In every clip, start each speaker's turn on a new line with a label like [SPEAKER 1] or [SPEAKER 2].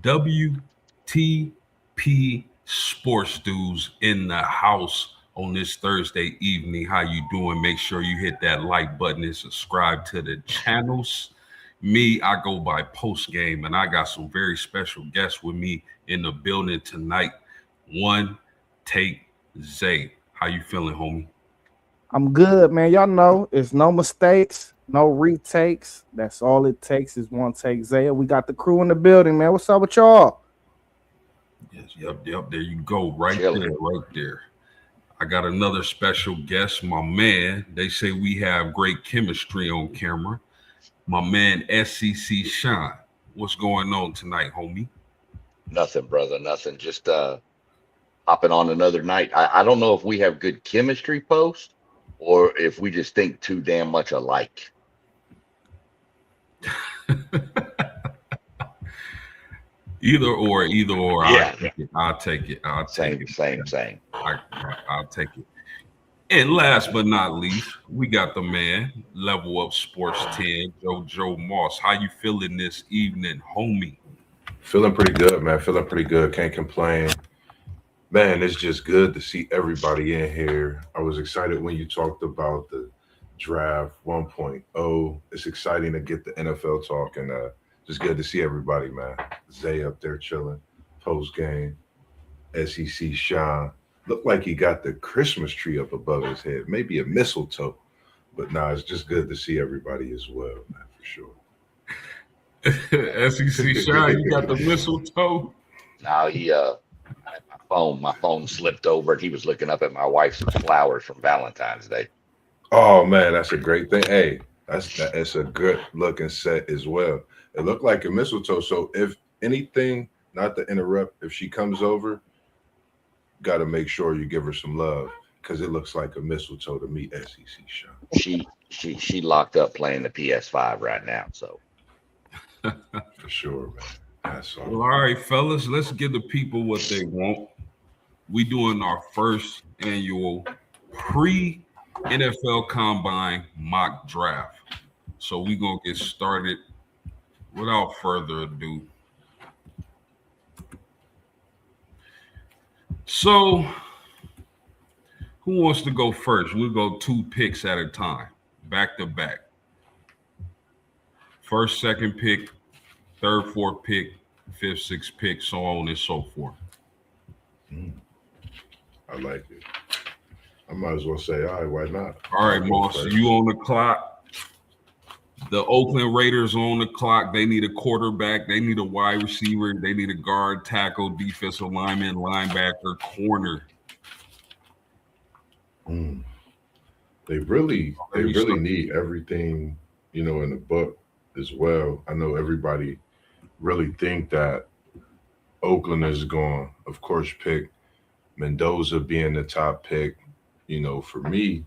[SPEAKER 1] WTP SPORTS Dudes in the house on this Thursday evening. How you doing? Make sure you hit that like button and subscribe to the channels. Me, I go by Post Game, and I got some very special guests with me in the building tonight. One, Take Zay. How you feeling, homie?
[SPEAKER 2] I'm good, man. Y'all know it's no mistakes, no retakes. That's all it takes is one take. Zaya, we got the crew in the building, man. What's up with y'all?
[SPEAKER 1] Yes, yep. There you go, right
[SPEAKER 3] Chilling.
[SPEAKER 1] there, right there. I got another special guest, my man. They say we have great chemistry on camera. My man, SEC Shine. What's going on tonight, homie?
[SPEAKER 3] Nothing, brother. Nothing. Just hopping on another night. I don't know if we have good chemistry post or if we just think too damn much alike.
[SPEAKER 1] Either or.
[SPEAKER 3] Yeah.
[SPEAKER 1] I'll take it.
[SPEAKER 3] Same.
[SPEAKER 1] I'll take it. And last but not least, we got the man, Level Up Sports 10, Joe Moss. How you feeling this evening, homie?
[SPEAKER 4] Feeling pretty good, man. Feeling pretty good. Can't complain. Man, it's just good to see everybody in here. I was excited when you talked about the draft 1.0. It's exciting to get the NFL talk and just good to see everybody, man. Zay up there chilling, post game, SEC Sean. Looked like he got the Christmas tree up above his head, maybe a mistletoe. But nah, it's just good to see everybody as well, man, for sure.
[SPEAKER 1] SEC Shine, you got the mistletoe?
[SPEAKER 3] Now my phone slipped over and he was looking up at my wife's flowers from Valentine's Day.
[SPEAKER 4] Oh man, that's a great thing. Hey, that's a good looking set as well. It looked like a mistletoe. So if anything, not to interrupt, if she comes over, got to make sure you give her some love because it looks like a mistletoe to me. SEC Sean.
[SPEAKER 3] She locked up playing the PS5 right now. So
[SPEAKER 4] For sure, man. That's all.
[SPEAKER 1] Well, all right, fellas, let's give the people what they want. We doing our first annual pre-NFL Combine mock draft. So we gonna get started without further ado. So who wants to go first? We'll go 2 picks at a time, back to back. First, second pick, third, fourth pick, fifth, sixth pick, so on and so forth.
[SPEAKER 4] I like it. I might as well say, all right, why not?
[SPEAKER 1] All right, Moss, you on the clock. The Oakland Raiders on the clock. They need a quarterback. They need a wide receiver. They need a guard, tackle, defensive lineman, linebacker, corner.
[SPEAKER 4] They really need everything, in the book as well. I know everybody really think that Oakland is going, of course, pick Mendoza being the top pick. For me,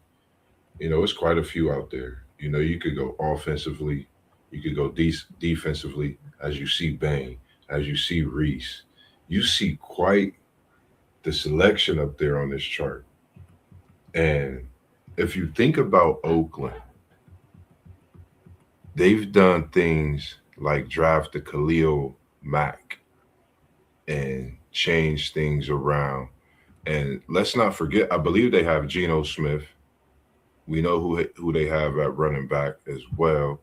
[SPEAKER 4] it's quite a few out there. You could go offensively, you could go defensively, as you see Bain, as you see Reese. You see quite the selection up there on this chart. And if you think about Oakland, they've done things like draft the Khalil Mack and change things around. And let's not forget, I believe they have Geno Smith. We know who they have at running back as well.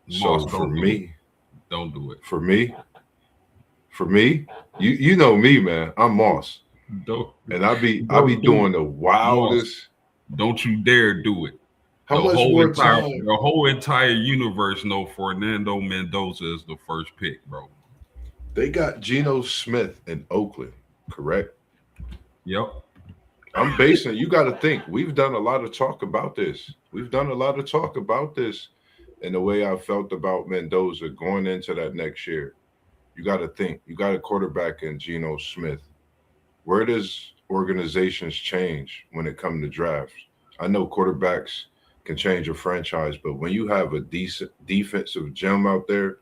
[SPEAKER 1] Moss,
[SPEAKER 4] So for me,
[SPEAKER 1] don't do it.
[SPEAKER 4] for me, you know me, man. I'm Moss,
[SPEAKER 1] Don't,
[SPEAKER 4] and I be
[SPEAKER 1] do
[SPEAKER 4] doing
[SPEAKER 1] it.
[SPEAKER 4] the wildest.
[SPEAKER 1] Don't you dare do it.
[SPEAKER 4] How much more time?
[SPEAKER 1] The whole entire universe know Fernando Mendoza is the first pick, bro.
[SPEAKER 4] They got Geno Smith in Oakland, correct?
[SPEAKER 1] Yep.
[SPEAKER 4] I'm basing. You got to think. We've done a lot of talk about this. And the way I felt about Mendoza going into that next year. You got to think. You got a quarterback in Geno Smith. Where does organizations change when it comes to drafts? I know quarterbacks can change a franchise, but when you have a decent defensive gem out there,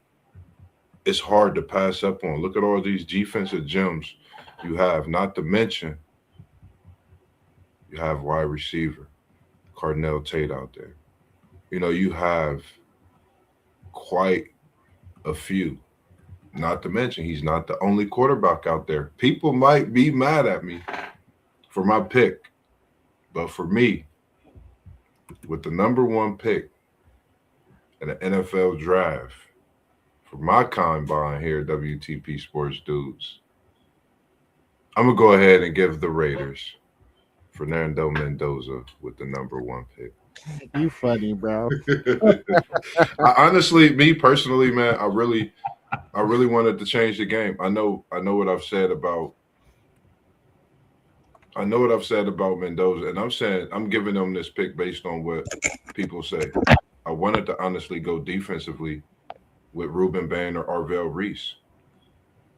[SPEAKER 4] it's hard to pass up on. Look at all these defensive gems you have, not to mention you have wide receiver, Cardinal Tate out there. You have quite a few. Not to mention, he's not the only quarterback out there. People might be mad at me for my pick, but for me, with the number 1 pick in the NFL draft, for my combine here at WTP Sports Dudes, I'm going to go ahead and give the Raiders Fernando Mendoza with the number 1 pick.
[SPEAKER 2] You funny, bro.
[SPEAKER 4] Honestly, me personally, man, I really wanted to change the game. I know what I've said about Mendoza, and I'm saying I'm giving them this pick based on what people say. I wanted to honestly go defensively with Ruben Bain or Arvell Reese.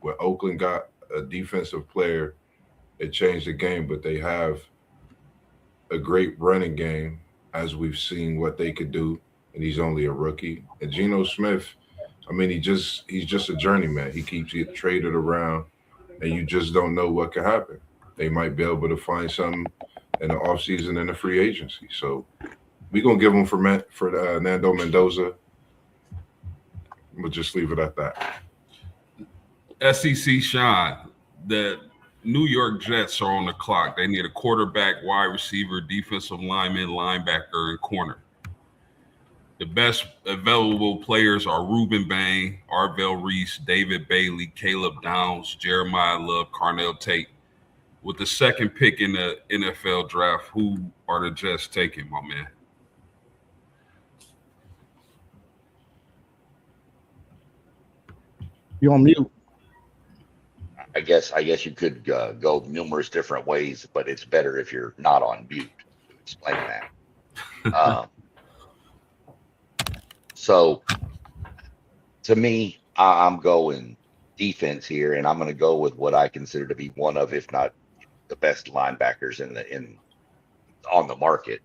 [SPEAKER 4] When Oakland got a defensive player, it changed the game, but they have a great running game, as we've seen what they could do, and he's only a rookie. And Geno Smith, I mean, he's just a journeyman. He keeps getting traded around, and you just don't know what could happen. They might be able to find something in the offseason and the free agency. So we're going to give him for Nando Mendoza. We'll just leave it at that.
[SPEAKER 1] SEC Sean, the New York Jets are on the clock. They need a quarterback, wide receiver, defensive lineman, linebacker, and corner. The best available players are Ruben Bain, Arvell Reese, David Bailey, Caleb Downs, Jeremiah Love, Carnell Tate. With the second pick in the NFL draft, who are the Jets taking, my man?
[SPEAKER 2] You on mute.
[SPEAKER 3] I guess you could go numerous different ways, but it's better if you're not on mute to explain that. So, to me, I'm going defense here, and I'm going to go with what I consider to be one of, if not the best linebackers on the market.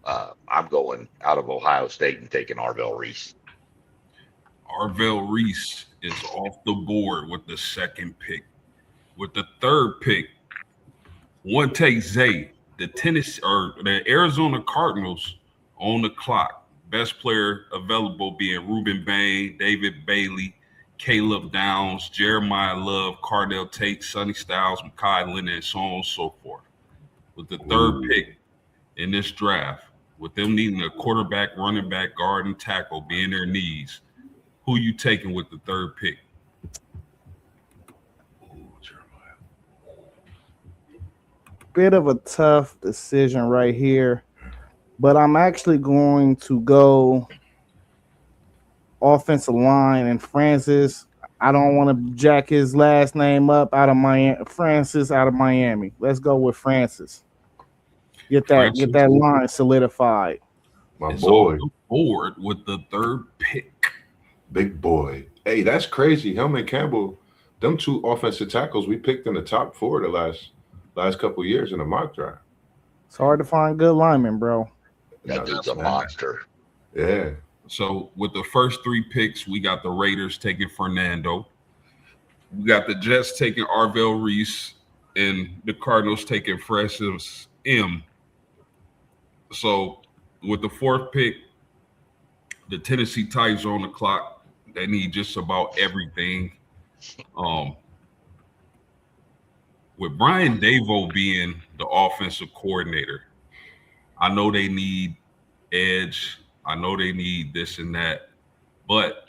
[SPEAKER 3] I'm going out of Ohio State and taking Arvell Reese.
[SPEAKER 1] Arvell Reese is off the board with the second pick. With the third pick, one take Zay, the Arizona Cardinals on the clock. Best player available being Ruben Bain, David Bailey, Caleb Downs, Jeremiah Love, Cardell Tate, Sonny Styles, Mekhi Leonard, and so on and so forth. With the third pick in this draft, with them needing a quarterback, running back, guard, and tackle being their needs, who you taking with the third pick?
[SPEAKER 2] Bit of a tough decision right here, but I'm actually going to go offensive line and Francis. I don't want to jack his last name up out of Miami. Francis out of Miami. Let's go with Francis. Get that line solidified.
[SPEAKER 4] My boy.
[SPEAKER 1] On the board with the third pick.
[SPEAKER 4] Big boy. Hey, that's crazy. Hellman Campbell, them 2 offensive tackles we picked in the top 4 the last couple of years in the mock draft.
[SPEAKER 2] It's hard to find good linemen, bro.
[SPEAKER 3] That dude's a monster.
[SPEAKER 4] Yeah.
[SPEAKER 1] So with the first 3 picks, we got the Raiders taking Fernando. We got the Jets taking Arvell Reese, and the Cardinals taking Francis M. So with the 4th pick, the Tennessee Titans are on the clock. They need just about everything. With Brian Davo being the offensive coordinator, I know they need edge. I know they need this and that, but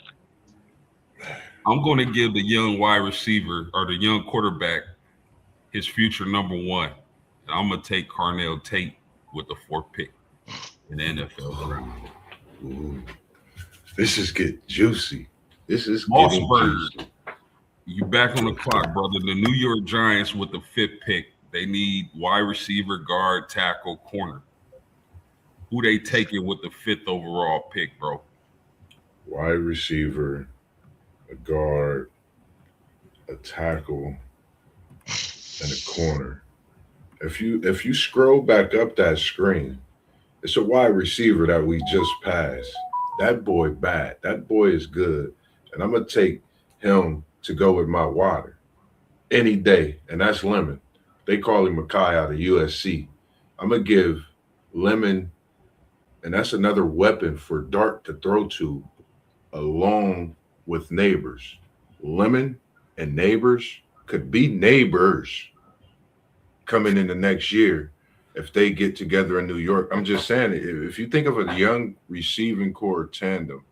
[SPEAKER 1] I'm going to give the young wide receiver or the young quarterback his future number 1. And I'm going to take Carnell Tate with the 4th pick in the NFL draft.
[SPEAKER 4] Ooh. This is getting juicy. This is
[SPEAKER 1] getting juicy. You back on the clock, brother. The New York Giants with the 5th pick. They need wide receiver, guard, tackle, corner. Who they taking with the 5th overall pick, bro?
[SPEAKER 4] Wide receiver, a guard, a tackle, and a corner. If you scroll back up that screen, it's a wide receiver that we just passed. That boy bad. That boy is good. And I'm going to take him to go with my water any day, and that's Lemon. They call him Mekhi out of USC. I'm going to give Lemon, and that's another weapon for Dart to throw to along with Neighbors. Lemon and Neighbors could be neighbors coming in the next year if they get together in New York. I'm just saying, if you think of a young receiving core tandem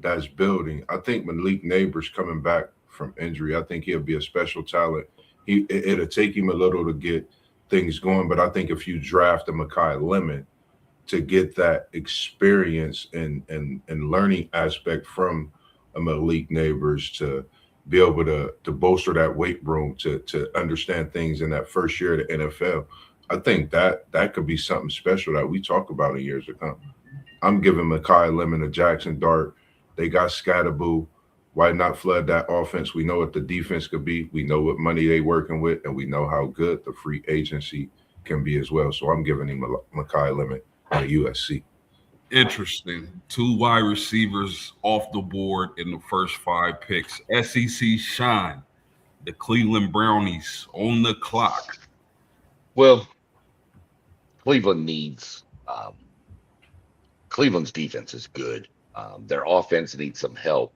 [SPEAKER 4] that's building, I think Malik Neighbors coming back from injury, I think he'll be a special talent. It'll take him a little to get things going, but I think if you draft a Makai Lemon to get that experience and learning aspect from a Malik Neighbors to be able to bolster that weight room to understand things in that first year of the NFL, I think that could be something special that we talk about in years to come. I'm giving Makai Lemon a Jackson Dart. They got Scatterboo. Why not flood that offense? We know what the defense could be. We know what money they working with, and we know how good the free agency can be as well. So I'm giving him Makai Lemon at USC.
[SPEAKER 1] Interesting. 2 wide receivers off the board in the first 5 picks. SEC shine. The Cleveland Brownies on the clock.
[SPEAKER 3] Well, Cleveland's defense is good. Their offense needs some help,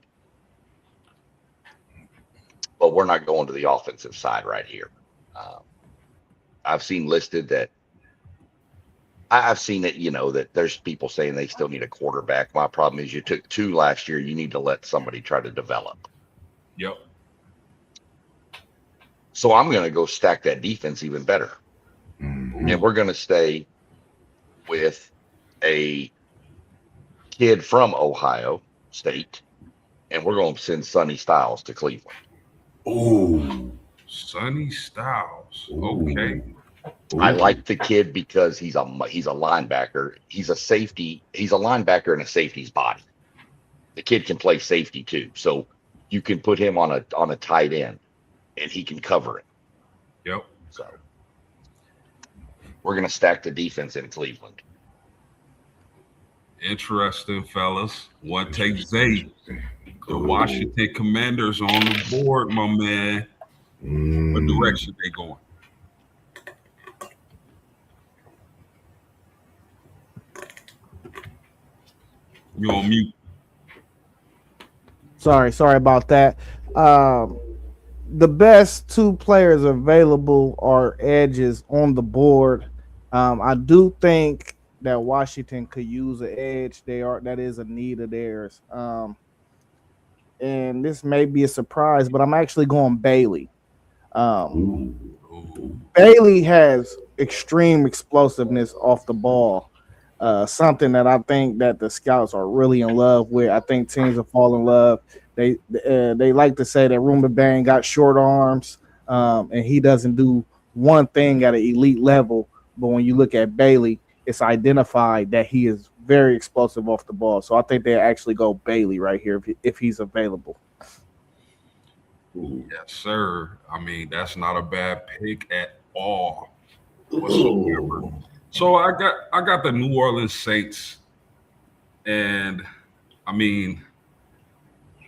[SPEAKER 3] but we're not going to the offensive side right here. I've seen listed that I've seen it, that there's people saying they still need a quarterback. My problem is you took 2 last year. You need to let somebody try to develop.
[SPEAKER 1] Yep.
[SPEAKER 3] So I'm going to go stack that defense even better.
[SPEAKER 4] Mm-hmm.
[SPEAKER 3] And we're going to stay with a kid from Ohio State, and we're going to send Sonny Styles to Cleveland.
[SPEAKER 4] Oh,
[SPEAKER 1] Sonny Styles. Okay.
[SPEAKER 3] I like the kid because he's a linebacker. He's a safety. He's a linebacker in a safety's body. The kid can play safety too, so you can put him on a tight end, and he can cover it.
[SPEAKER 1] Yep.
[SPEAKER 3] So we're gonna stack the defense in Cleveland.
[SPEAKER 1] Interesting, fellas. One take Zay. The Washington Commanders on the board, my man. What direction they going? You on mute.
[SPEAKER 2] Sorry about that. The best 2 players available are edges on the board. I do think that Washington could use an edge. That is a need of theirs. And this may be a surprise, but I'm actually going Bailey. Bailey has extreme explosiveness off the ball. Something that I think that the scouts are really in love with. I think teams will fall in love. They like to say that Roomba Bang got short arms, and he doesn't do one thing at an elite level. But when you look at Bailey, it's identified that he is very explosive off the ball. So I think they actually go Bailey right here if he's available.
[SPEAKER 1] Yes, sir. I mean, that's not a bad pick at all whatsoever. So I got the New Orleans Saints, and I mean,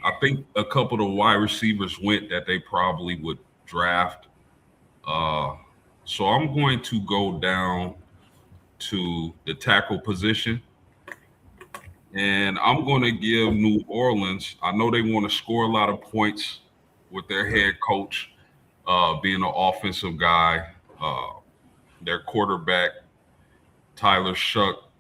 [SPEAKER 1] I think a couple of wide receivers went that they probably would draft. So I'm going to go down to the tackle position, and I'm going to give New Orleans. I know they want to score a lot of points with their head coach being an offensive guy. Their quarterback, Tyler Shuck,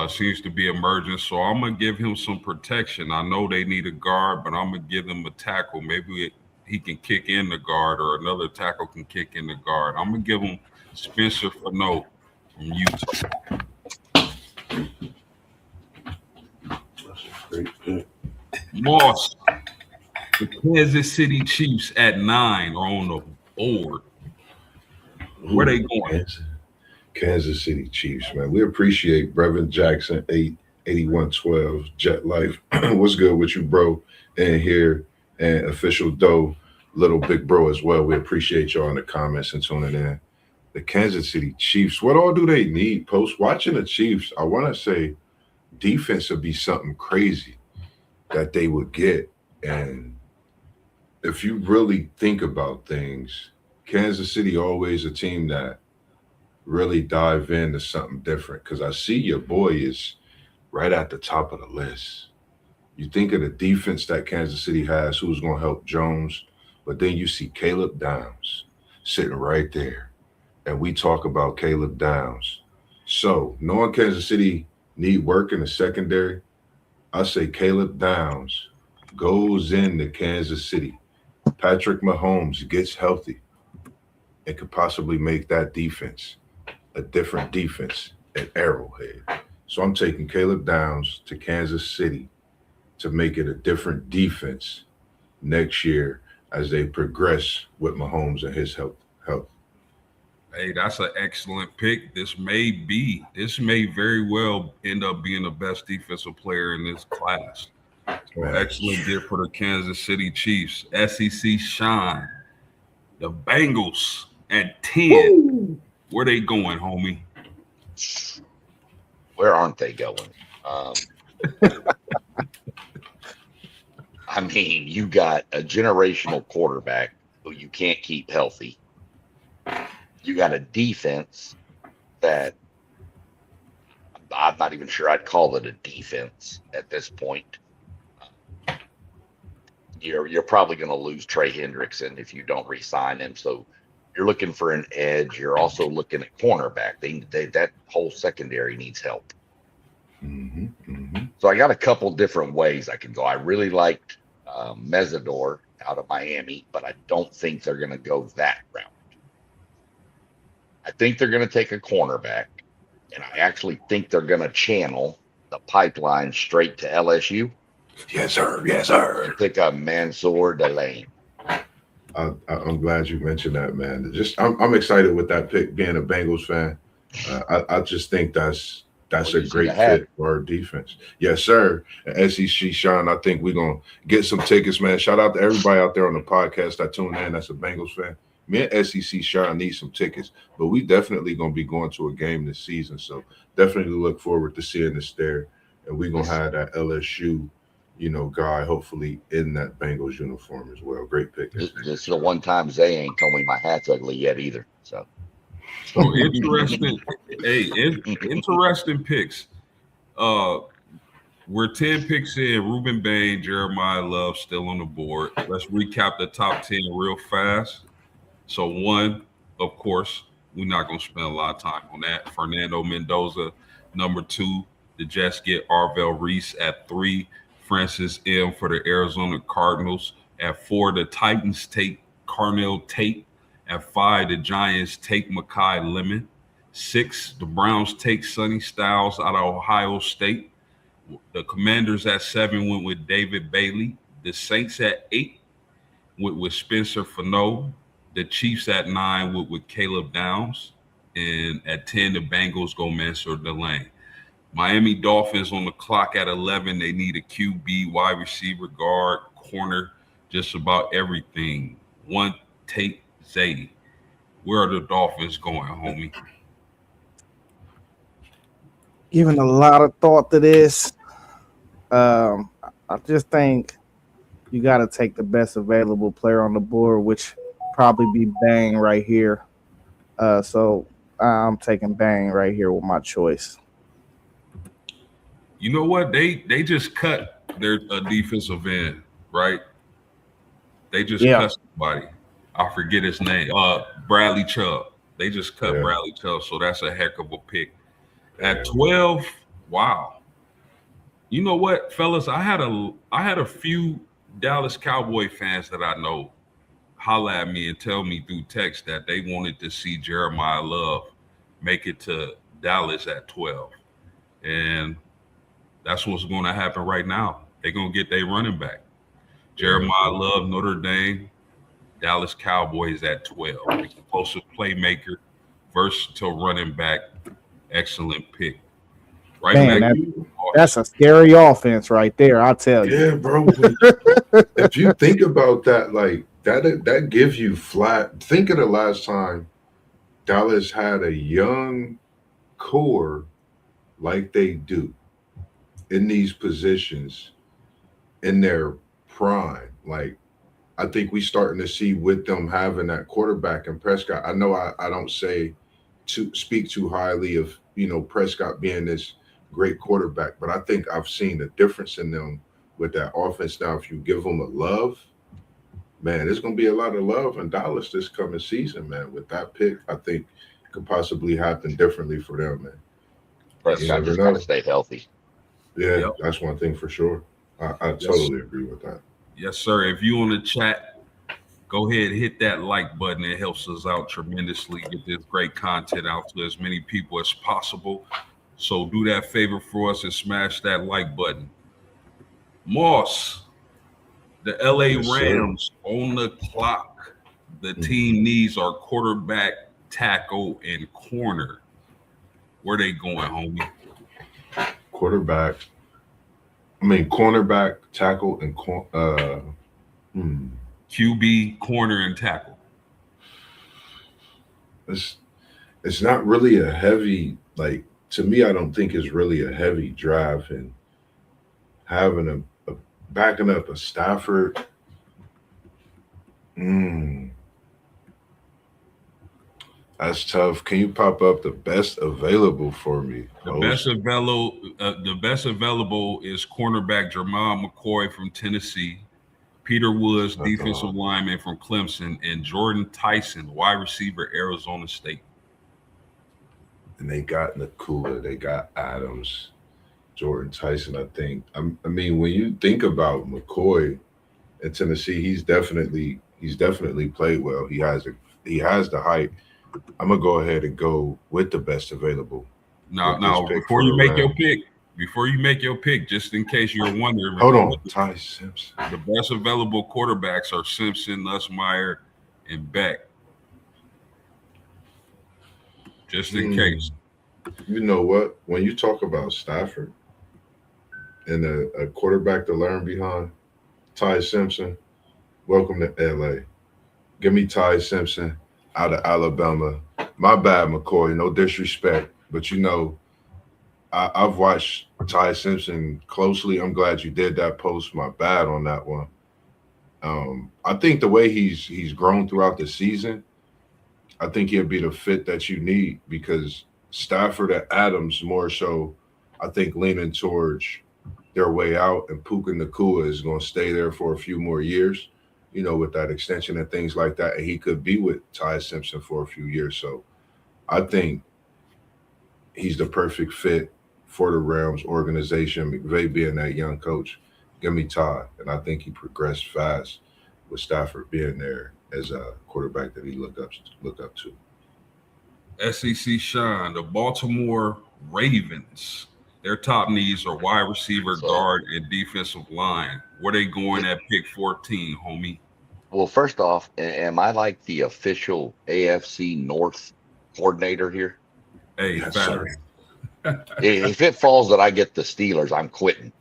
[SPEAKER 1] seems to be emerging, so I'm going to give him some protection. I know they need a guard, but I'm going to give him a tackle. Maybe he can kick in the guard, or another tackle can kick in the guard. I'm going to give him Spencer Fano from Utah.
[SPEAKER 4] That's a great pick.
[SPEAKER 1] Moss, the Kansas City Chiefs at 9 are on the board. Where they going?
[SPEAKER 4] Kansas City Chiefs, man. We appreciate Brevin Jackson, 8112 Jet Life. What's good with you, bro? And here, and Official Doe, Little Big Bro as well. We appreciate y'all in the comments and tuning in. The Kansas City Chiefs, what all do they need? Post watching the Chiefs, I want to say defense would be something crazy that they would get. And if you really think about things, Kansas City always a team that really dive into something different, because I see your boy is right at the top of the list. You think of the defense that Kansas City has, who's going to help Jones, but then you see Caleb Downs sitting right there, and we talk about Caleb Downs. So, knowing Kansas City need work in the secondary, I say Caleb Downs goes into Kansas City. Patrick Mahomes gets healthy and could possibly make that defense a different defense at Arrowhead. So I'm taking Caleb Downs to Kansas City to make it a different defense next year as they progress with Mahomes and his health.
[SPEAKER 1] Hey, that's an excellent pick. This may very well end up being the best defensive player in this class. So excellent get for the Kansas City Chiefs. SEC shine. The Bengals at 10. Woo! Where they going, homie?
[SPEAKER 3] Where aren't they going? I mean, you got a generational quarterback who you can't keep healthy. You got a defense that I'm not even sure I'd call it a defense at this point. You're probably going to lose Trey Hendrickson if you don't re-sign him. So you're looking for an edge. You're also looking at cornerback. That whole secondary needs help.
[SPEAKER 4] Mm-hmm, mm-hmm.
[SPEAKER 3] So I got a couple different ways I could go. I really liked Mesidor out of Miami, but I don't think they're going to go that route. I think they're going to take a cornerback, and I actually think they're going to channel the pipeline straight to LSU.
[SPEAKER 4] Yes, sir. Yes, sir.
[SPEAKER 3] And pick up Mansour Delane.
[SPEAKER 4] I'm glad you mentioned that, man. I'm excited with that pick. Being a Bengals fan, I just think that's a great fit for our defense. Yes, sir. And SEC Sean, I think we're gonna get some tickets, man. Shout out to everybody out there on the podcast that tuned in. That's a Bengals fan. Me and SEC Sean need some tickets, but we definitely gonna be going to a game this season. So definitely look forward to seeing us there, and we're gonna have that LSU. Guy, hopefully in that Bengals uniform as well. Great pick.
[SPEAKER 3] This is the one time Zay ain't told me my hat's ugly yet either. So
[SPEAKER 1] interesting. Interesting picks. We're 10 picks in. Ruben Bain, Jeremiah Love still on the board. Let's recap the top 10 real fast. So 1, of course, we're not going to spend a lot of time on that. Fernando Mendoza. Number 2, the Jets get Arvell Reese at 3. Francis M. for the Arizona Cardinals. At 4, the Titans take Carnell Tate. At 5, the Giants take Mekhi Lemon. 6, the Browns take Sonny Styles out of Ohio State. The Commanders at 7 went with David Bailey. The Saints at 8 went with Spencer Fano. The Chiefs at 9 went with Caleb Downs. And at 10, the Bengals go Mansour Delane. Miami Dolphins on the clock at 11. They need a QB, wide receiver, guard, corner, just about everything. 1, Tate Zay. Where are the Dolphins going, homie?
[SPEAKER 2] Giving a lot of thought to this. I just think you got to take the best available player on the board, which probably be Bang right here. So I'm taking Bang right here with my choice.
[SPEAKER 1] You know what? They just cut their defensive end, right? They just cut somebody. I forget his name. Bradley Chubb. They just cut Bradley Chubb, so that's a heck of a pick. At 12, wow. You know what, fellas? I had a few Dallas Cowboy fans that I know holla at me and tell me through text that they wanted to see Jeremiah Love make it to Dallas at 12. And that's what's going to happen right now. They're going to get their running back. Jeremiah Love, Notre Dame, Dallas Cowboys at 12. Explosive playmaker, versatile running back, excellent pick. Right.
[SPEAKER 2] Man, that's a scary offense right there, I'll tell you.
[SPEAKER 4] Yeah, bro. If you think about that, like that gives you flat. Think of the last time Dallas had a young core like they do in these positions in their prime. Like, I think we starting to see with them having that quarterback and Prescott. I know I don't speak too highly of, Prescott being this great quarterback, but I think I've seen a difference in them with that offense now, if you give them a love, man, there's going to be a lot of love in Dallas this coming season, man. With that pick, I think could possibly happen differently for them, man. You
[SPEAKER 3] Prescott
[SPEAKER 4] never
[SPEAKER 3] just got to
[SPEAKER 4] know.
[SPEAKER 3] stay healthy.
[SPEAKER 4] Yeah,
[SPEAKER 1] Yep.
[SPEAKER 4] that's one thing for sure. I
[SPEAKER 1] Yes.
[SPEAKER 4] totally agree with that.
[SPEAKER 1] Yes, sir. If you on the chat, go ahead and hit that like button. It helps us out tremendously. Get this great content out to as many people as possible. So do that favor for us and smash that like button. Moss, the LA
[SPEAKER 4] Yes, sir.
[SPEAKER 1] Rams on the clock. The team needs our quarterback, tackle, and corner. Where they going, homie?
[SPEAKER 4] Cornerback, tackle, and
[SPEAKER 1] QB, corner, and tackle.
[SPEAKER 4] It's not really a heavy, like, to me, I don't think it's really a heavy draft, and having a backing up a Stafford. That's tough. Can you pop up the best available for me?
[SPEAKER 1] The best available is cornerback Jermon McCoy from Tennessee, Peter Woods, defensive lineman from Clemson, and Jordan Tyson, wide receiver, Arizona State.
[SPEAKER 4] And they got Nakua, they got Adams, Jordan Tyson. I think. I mean, when you think about McCoy in Tennessee, he's definitely played well. He has the height. I'm gonna go ahead and go with the best available.
[SPEAKER 1] Now, before you make your pick, just in case you're wondering,
[SPEAKER 4] hold on, Ty Simpson.
[SPEAKER 1] The best available quarterbacks are Simpson, Nussmeier, and Beck. Just in case.
[SPEAKER 4] You know what? When you talk about Stafford and a quarterback to learn behind, Ty Simpson, welcome to LA. Give me Ty Simpson out of Alabama. My bad, McCoy. No disrespect, but I've watched Ty Simpson closely. I'm glad you did that post. My bad on that one. I think the way he's grown throughout the season, I think he'll be the fit that you need, because Stafford and Adams more so, I think, leaning towards their way out, and Puka Nakua is going to stay there for a few more years, with that extension and things like that. And he could be with Ty Simpson for a few years. So I think he's the perfect fit for the Rams organization. McVay being that young coach, give me Ty. And I think he progressed fast with Stafford being there as a quarterback that he looked up to.
[SPEAKER 1] SEC Sean, the Baltimore Ravens. Their top needs are wide receiver, guard, and defensive line. Where they going at pick 14, homie?
[SPEAKER 3] Well, first off, am I like the official AFC North coordinator here?
[SPEAKER 1] Hey,
[SPEAKER 4] Yes,
[SPEAKER 1] sir.
[SPEAKER 3] If it falls that I get the Steelers, I'm quitting.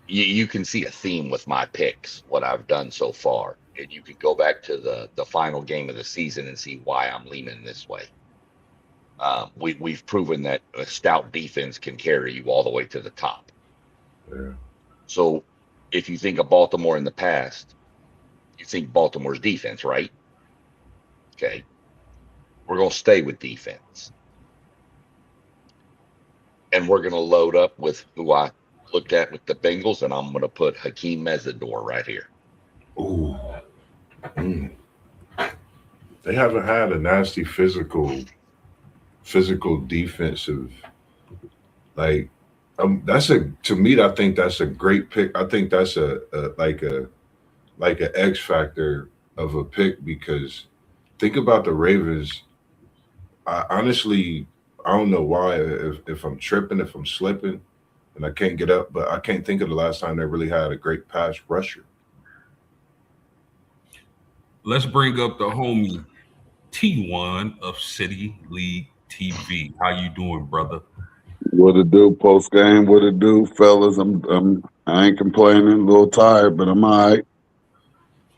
[SPEAKER 3] You can see a theme with my picks, what I've done so far. And you could go back to the final game of the season and see why I'm leaning this way. We've proven that a stout defense can carry you all the way to the top.
[SPEAKER 4] Yeah.
[SPEAKER 3] So if you think of Baltimore in the past, you think Baltimore's defense, right? Okay. We're going to stay with defense. And we're going to load up with who I looked at with the Bengals, and I'm going to put Hakeem Mesidor right here.
[SPEAKER 4] Ooh. They haven't had a nasty physical defensive, like, to me, I think that's a great pick. I think that's a an X factor of a pick, because think about the Ravens. I don't know why, if I'm tripping, if I'm slipping and I can't get up, but I can't think of the last time they really had a great pass rusher.
[SPEAKER 1] Let's bring up the homie T1 of City League TV. How you doing, brother?
[SPEAKER 5] What it do, post game? What it do, fellas? I ain't complaining. A little tired, but I'm all right.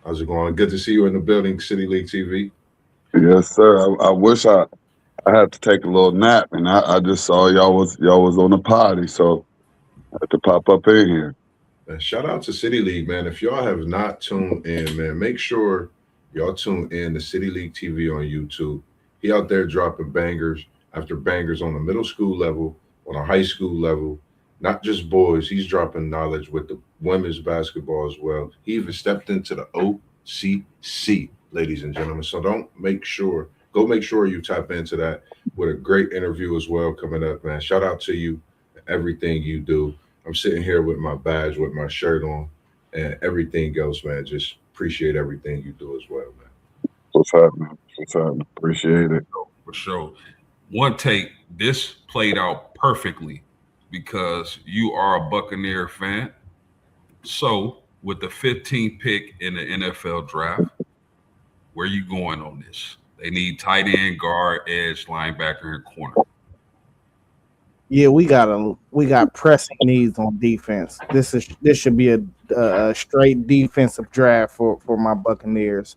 [SPEAKER 4] How's it going? Good to see you in the building, City League TV.
[SPEAKER 5] Yes, sir. I wish I had to take a little nap, and I just saw y'all was on the party, so I had to pop up in here.
[SPEAKER 4] And shout out to City League, man. If y'all have not tuned in, man, make sure y'all tune in to City League TV on YouTube. He out there dropping bangers after bangers on the middle school level, on a high school level, not just boys. He's dropping knowledge with the women's basketball as well. He even stepped into the OCC, ladies and gentlemen. So go make sure you tap into that with a great interview as well coming up, man. Shout out to you, everything you do. I'm sitting here with my badge, with my shirt on, and everything else, man. Just appreciate everything you do as well, man.
[SPEAKER 5] What's happening? What's happening? Appreciate it.
[SPEAKER 1] For sure. One take, this played out perfectly because you are a Buccaneer fan. So, with the 15th pick in the NFL draft, where you going on this? They need tight end, guard, edge, linebacker, and corner.
[SPEAKER 2] Yeah, we got pressing needs on defense. This should be a straight defensive draft for my Buccaneers.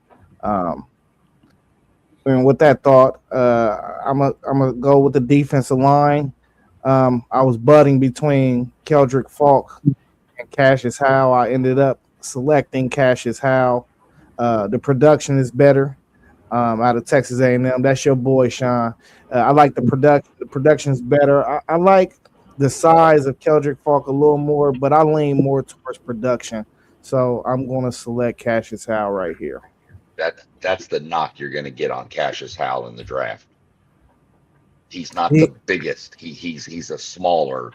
[SPEAKER 2] And with that thought, I'm gonna go with the defensive line. I was budding between Keldrick Falk and Cassius Howe. I ended up selecting Cassius Howe. The production is better out of Texas A&M. That's your boy, Sean. I like the production. The production's better. I like the size of Keldrick Falk a little more, but I lean more towards production. So I'm going to select Cassius Howe right here.
[SPEAKER 3] That's the knock you're going to get on Cassius Howe in the draft. He's not the biggest. He's a smaller,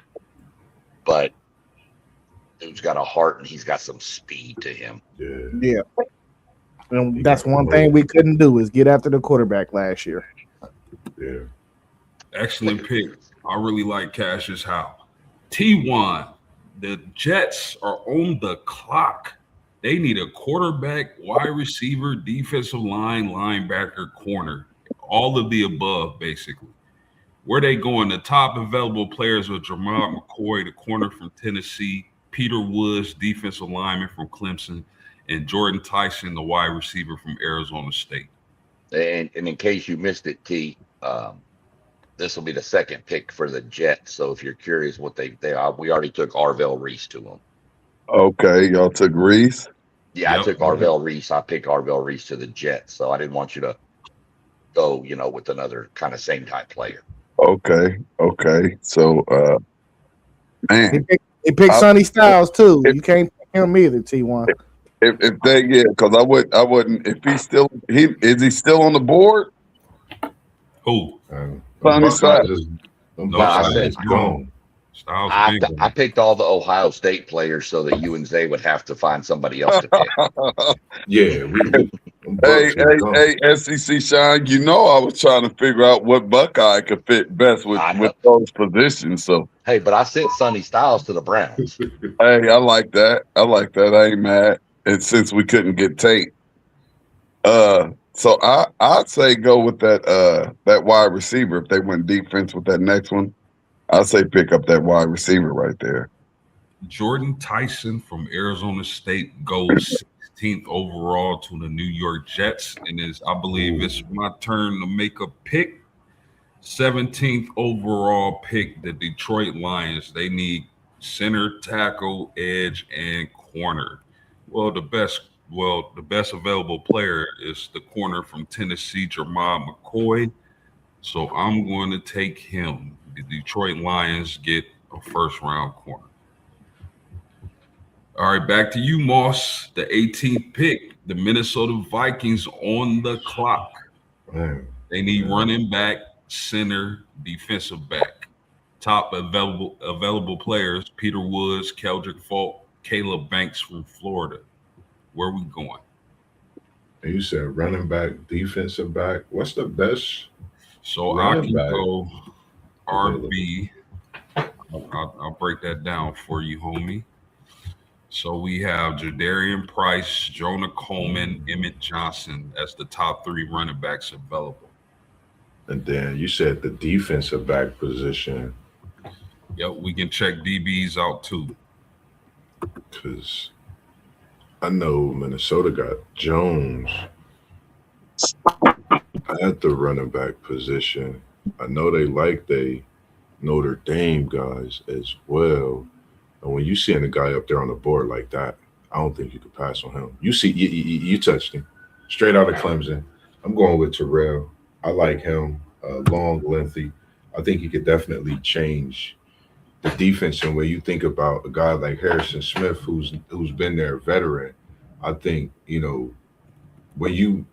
[SPEAKER 3] but dude's got a heart and he's got some speed to him.
[SPEAKER 2] Yeah. And that's one thing we couldn't do is get after the quarterback last year.
[SPEAKER 4] Yeah.
[SPEAKER 1] Excellent pick. I really like Cassius Howe. T1, the Jets are on the clock. They need a quarterback, wide receiver, defensive line, linebacker, corner. All of the above, basically. Where they going? The top available players are Jermod McCoy, the corner from Tennessee, Peter Woods, defensive lineman from Clemson, and Jordan Tyson, the wide receiver from Arizona State.
[SPEAKER 3] And in case you missed it, T, this will be the second pick for the Jets. So if you're curious what they are, we already took Arvell Reese to them.
[SPEAKER 5] Okay, y'all took Reese?
[SPEAKER 3] Yeah, yep. I took Arvell Reese. I picked Arvell Reese to the Jets. So I didn't want you to go, with another kind of same type player.
[SPEAKER 5] Okay. So, man.
[SPEAKER 2] He picked Sonny Styles, too. You can't pick him either, T1.
[SPEAKER 5] If they because I wouldn't. If is he still on the board?
[SPEAKER 1] Who?
[SPEAKER 5] Sonny Styles.
[SPEAKER 3] I said gone. I picked all the Ohio State players so that you and Zay would have to find somebody else to pick.
[SPEAKER 4] Yeah.
[SPEAKER 5] Hey, SEC Sean, I was trying to figure out what Buckeye could fit best with those positions. So
[SPEAKER 3] hey, but I sent Sonny Styles to the Browns.
[SPEAKER 5] Hey, I like that. I ain't mad. And since we couldn't get Tate, so I'd say go with that wide receiver. If they went defense with that next one, I'd say pick up that wide receiver right there.
[SPEAKER 1] Jordan Tyson from Arizona State goes 16th overall to the New York Jets, and I believe it's my turn to make a pick. 17th overall pick, the Detroit Lions. They need center, tackle, edge, and corner. Well, the best available player is the corner from Tennessee, Jermod McCoy. So I'm going to take him. The Detroit Lions get a first-round corner. All right, back to you, Moss. The 18th pick, the Minnesota Vikings on the clock.
[SPEAKER 4] Man.
[SPEAKER 1] They need running back, center, defensive back. Top available players: Peter Woods, Keldrick Falk, Caleb Banks from Florida. Where are we going?
[SPEAKER 4] And you said running back, defensive back. What's the best?
[SPEAKER 1] So I can go RB. I'll break that down for you, homie. So we have Jadarian Price, Jonah Coleman, Emmett Johnson as the top 3 running backs available.
[SPEAKER 4] And then you said the defensive back position.
[SPEAKER 1] Yep, we can check DBs out too.
[SPEAKER 4] Because I know Minnesota got Jones at the running back position. I know they like they Notre Dame guys as well. And when you seeing a guy up there on the board like that, I don't think you could pass on him. You see, you touched him straight out of Clemson. I'm going with Terrell. I like him. Long, lengthy. I think he could definitely change the defense. And when you think about a guy like Harrison Smith, who's been there, a veteran, I think, when you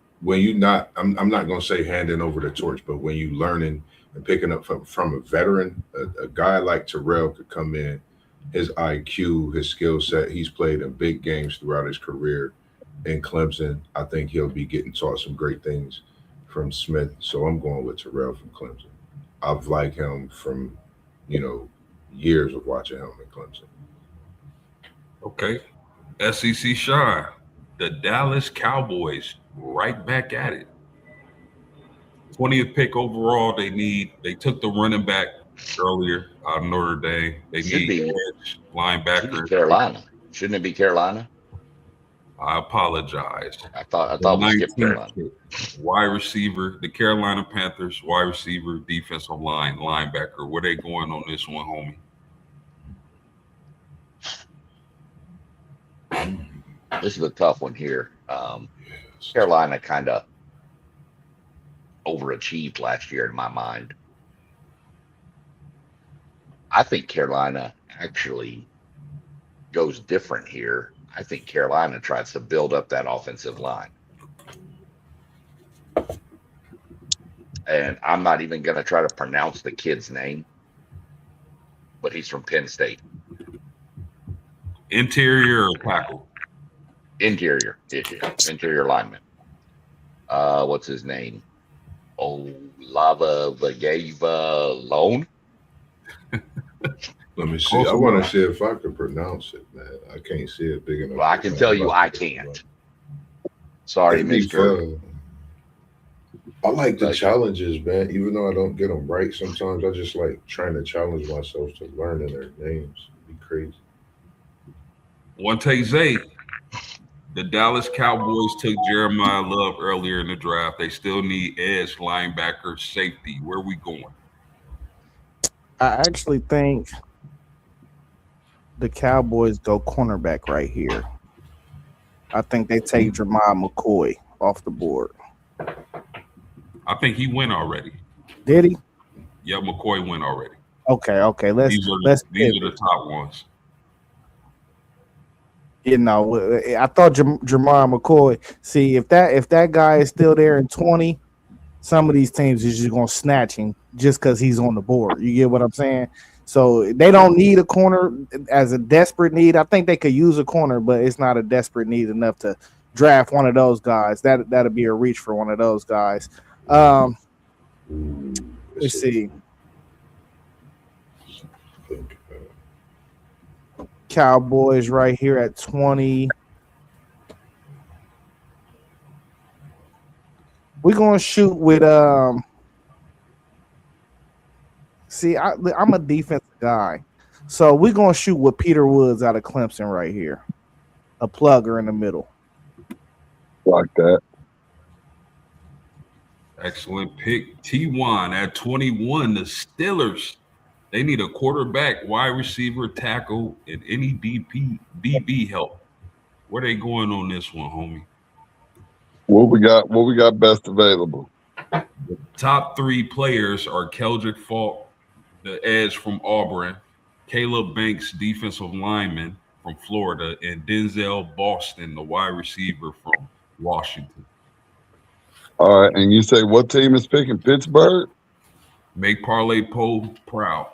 [SPEAKER 4] not, I'm not gonna say handing over the torch, but when you learning and picking up from a veteran, a guy like Terrell could come in, his IQ, his skill set, he's played in big games throughout his career in Clemson. I think he'll be getting taught some great things from Smith. So I'm going with Terrell from Clemson. I've liked him from, years of watching him in Clemson.
[SPEAKER 1] Okay. SEC Shine. The Dallas Cowboys right back at it. 20th pick overall. They took the running back earlier out of Notre Dame. They need edge linebacker.
[SPEAKER 3] Carolina. Shouldn't it be Carolina?
[SPEAKER 1] I apologize.
[SPEAKER 3] I thought we skipped Carolina.
[SPEAKER 1] Wide receiver, the Carolina Panthers, wide receiver, defensive line, linebacker. Where they going on this one, homie?
[SPEAKER 3] This is a tough one here. Carolina kind of overachieved last year in my mind. I think Carolina actually goes different here. I think Carolina tries to build up that offensive line. And I'm not even going to try to pronounce the kid's name, but he's from Penn State.
[SPEAKER 1] Interior or tackle?
[SPEAKER 3] Interior lineman. What's his name? Olava Vagava Loan.
[SPEAKER 4] Let me see. I want to see if I can pronounce it, man. I can't see it big enough.
[SPEAKER 3] Well, I can tell you I can't. Sorry, Mr.
[SPEAKER 4] I like the challenges, man. Even though I don't get them right sometimes, I just like trying to challenge myself to learning their names. It'd be crazy.
[SPEAKER 1] One take, Zay. The Dallas Cowboys took Jeremiah Love earlier in the draft. They still need edge, linebacker, safety. Where are we going?
[SPEAKER 2] I actually think the Cowboys go cornerback right here. I think they take Jeremiah McCoy off the board.
[SPEAKER 1] I think he went already.
[SPEAKER 2] Did he?
[SPEAKER 1] Yeah, McCoy went already.
[SPEAKER 2] Okay.
[SPEAKER 1] These are the top ones.
[SPEAKER 2] I thought Jeremiah McCoy. See, if that guy is still there in 20, some of these teams is just gonna snatch him just because he's on the board. You get what I'm saying? So they don't need a corner as a desperate need. I think they could use a corner, but it's not a desperate need enough to draft one of those guys. That'd be a reach for one of those guys. Let's see. Cowboys right here at 20. We're gonna shoot with see, I'm a defensive guy, so we're gonna shoot with Peter Woods out of Clemson right here, a plugger in the middle.
[SPEAKER 5] Like that.
[SPEAKER 1] Excellent pick. T1 at 21. The Steelers. They need a quarterback, wide receiver, tackle, and any DB help. Where they going on this one, homie?
[SPEAKER 5] What we got best available?
[SPEAKER 1] The top three players are Keldrick Falk, the edge from Auburn, Caleb Banks, defensive lineman from Florida, and Denzel Boston, the wide receiver from Washington.
[SPEAKER 5] All right, and you say what team is picking? Pittsburgh?
[SPEAKER 1] Make Parlay Poe proud.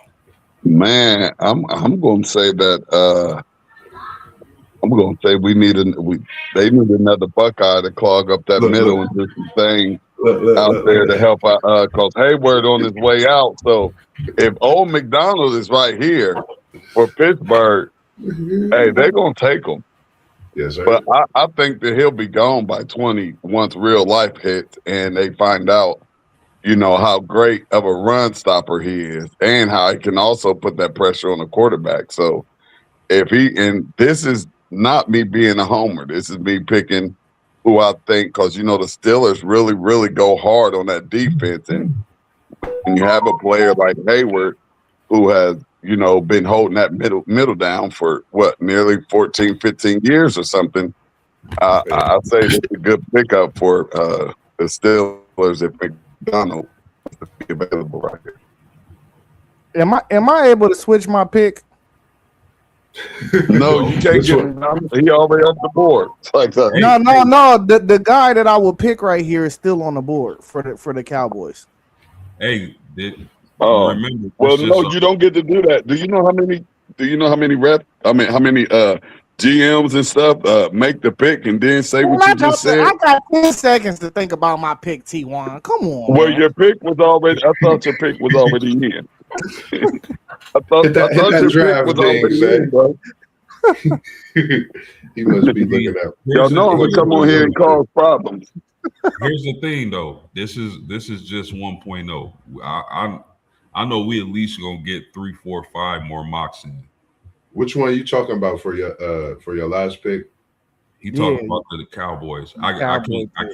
[SPEAKER 5] Man, I'm going to say that I'm going to say they need another Buckeye to clog up that middle and do some things out there to help out because Hayward on his way out. So if Old McDonald is right here for Pittsburgh, hey, they're going to take him.
[SPEAKER 4] Yes, sir.
[SPEAKER 5] But I think that he'll be gone by 20 once real life hits and they find out, how great of a run stopper he is and how he can also put that pressure on the quarterback. So and this is not me being a homer. This is me picking who I think, because, the Steelers really, really go hard on that defense. And when you have a player like Hayward who has, been holding that middle down for nearly 14, 15 years or something, I say it's a good pickup for the Steelers if McDonald is available right here.
[SPEAKER 2] Am I able to switch my pick?
[SPEAKER 5] No, you can't
[SPEAKER 4] Which
[SPEAKER 5] get
[SPEAKER 4] one?
[SPEAKER 5] it. He already off the board. It's like that.
[SPEAKER 2] No. The guy that I will pick right here is still on the board for the Cowboys.
[SPEAKER 1] Hey, remember?
[SPEAKER 5] Well,
[SPEAKER 1] This
[SPEAKER 5] no,
[SPEAKER 1] is
[SPEAKER 5] you don't get to do that. Do you know how many? Do you know how many reps? I mean, how many GMs and stuff make the pick and then say what you just said?
[SPEAKER 2] I got 10 seconds to think about my pick, T1. Come on,
[SPEAKER 5] Well,
[SPEAKER 2] man.
[SPEAKER 5] your pick was already. I thought your pick was already in. I thought your pick was already in, bro.
[SPEAKER 4] He must be looking at.
[SPEAKER 5] Y'all know I'm gonna come on here and cause problems.
[SPEAKER 1] Here's the thing, though. This is just 1.0. I know we at least gonna get 3, 4, 5 more mocks in.
[SPEAKER 4] Which one are you talking about for your last pick?
[SPEAKER 1] He talking about the Cowboys. I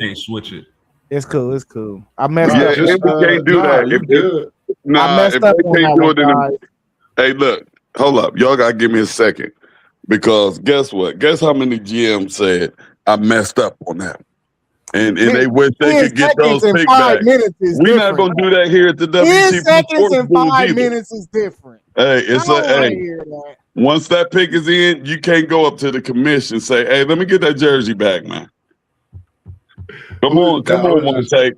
[SPEAKER 1] can't switch it.
[SPEAKER 2] It's cool. I messed
[SPEAKER 5] Yeah,
[SPEAKER 2] up.
[SPEAKER 5] if we can't do that.
[SPEAKER 4] You good?
[SPEAKER 2] I messed
[SPEAKER 5] if
[SPEAKER 2] up
[SPEAKER 5] they
[SPEAKER 2] on
[SPEAKER 5] can't
[SPEAKER 2] that
[SPEAKER 5] do
[SPEAKER 2] one,
[SPEAKER 5] it
[SPEAKER 2] guys.
[SPEAKER 5] hey, look, hold up. Y'all gotta give me a second. Because guess what? Guess how many GMs said I messed up on that? And they wish they could get those picks back. We're not gonna do that here at the
[SPEAKER 2] 10
[SPEAKER 5] WTP
[SPEAKER 2] seconds
[SPEAKER 5] Sports
[SPEAKER 2] and
[SPEAKER 5] Dudes
[SPEAKER 2] 5
[SPEAKER 5] either.
[SPEAKER 2] minutes is different.
[SPEAKER 5] Hey, it's
[SPEAKER 2] Hear that.
[SPEAKER 5] once that pick is in, you can't go up to the commission and say, "Hey, let me get that jersey back, man." Come on, one take.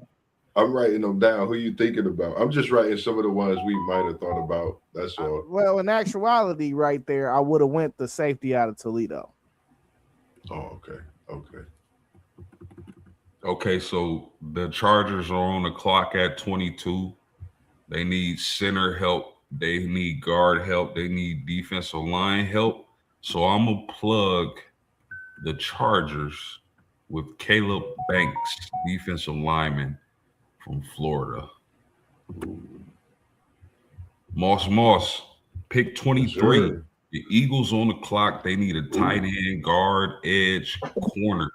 [SPEAKER 4] I'm writing them down. Who you thinking about? I'm just writing some of the ones we might have thought about. That's all.
[SPEAKER 2] Well, in actuality, right there, I would have went the safety out of Toledo.
[SPEAKER 4] Oh, okay.
[SPEAKER 1] Okay, so the Chargers are on the clock at 22. They need center help. They need guard help. They need defensive line help. So I'm going to plug the Chargers with Caleb Banks, defensive lineman from Florida. Moss, pick 23.
[SPEAKER 4] Sure.
[SPEAKER 1] The Eagles on the clock. They need a tight end, guard, edge, corner.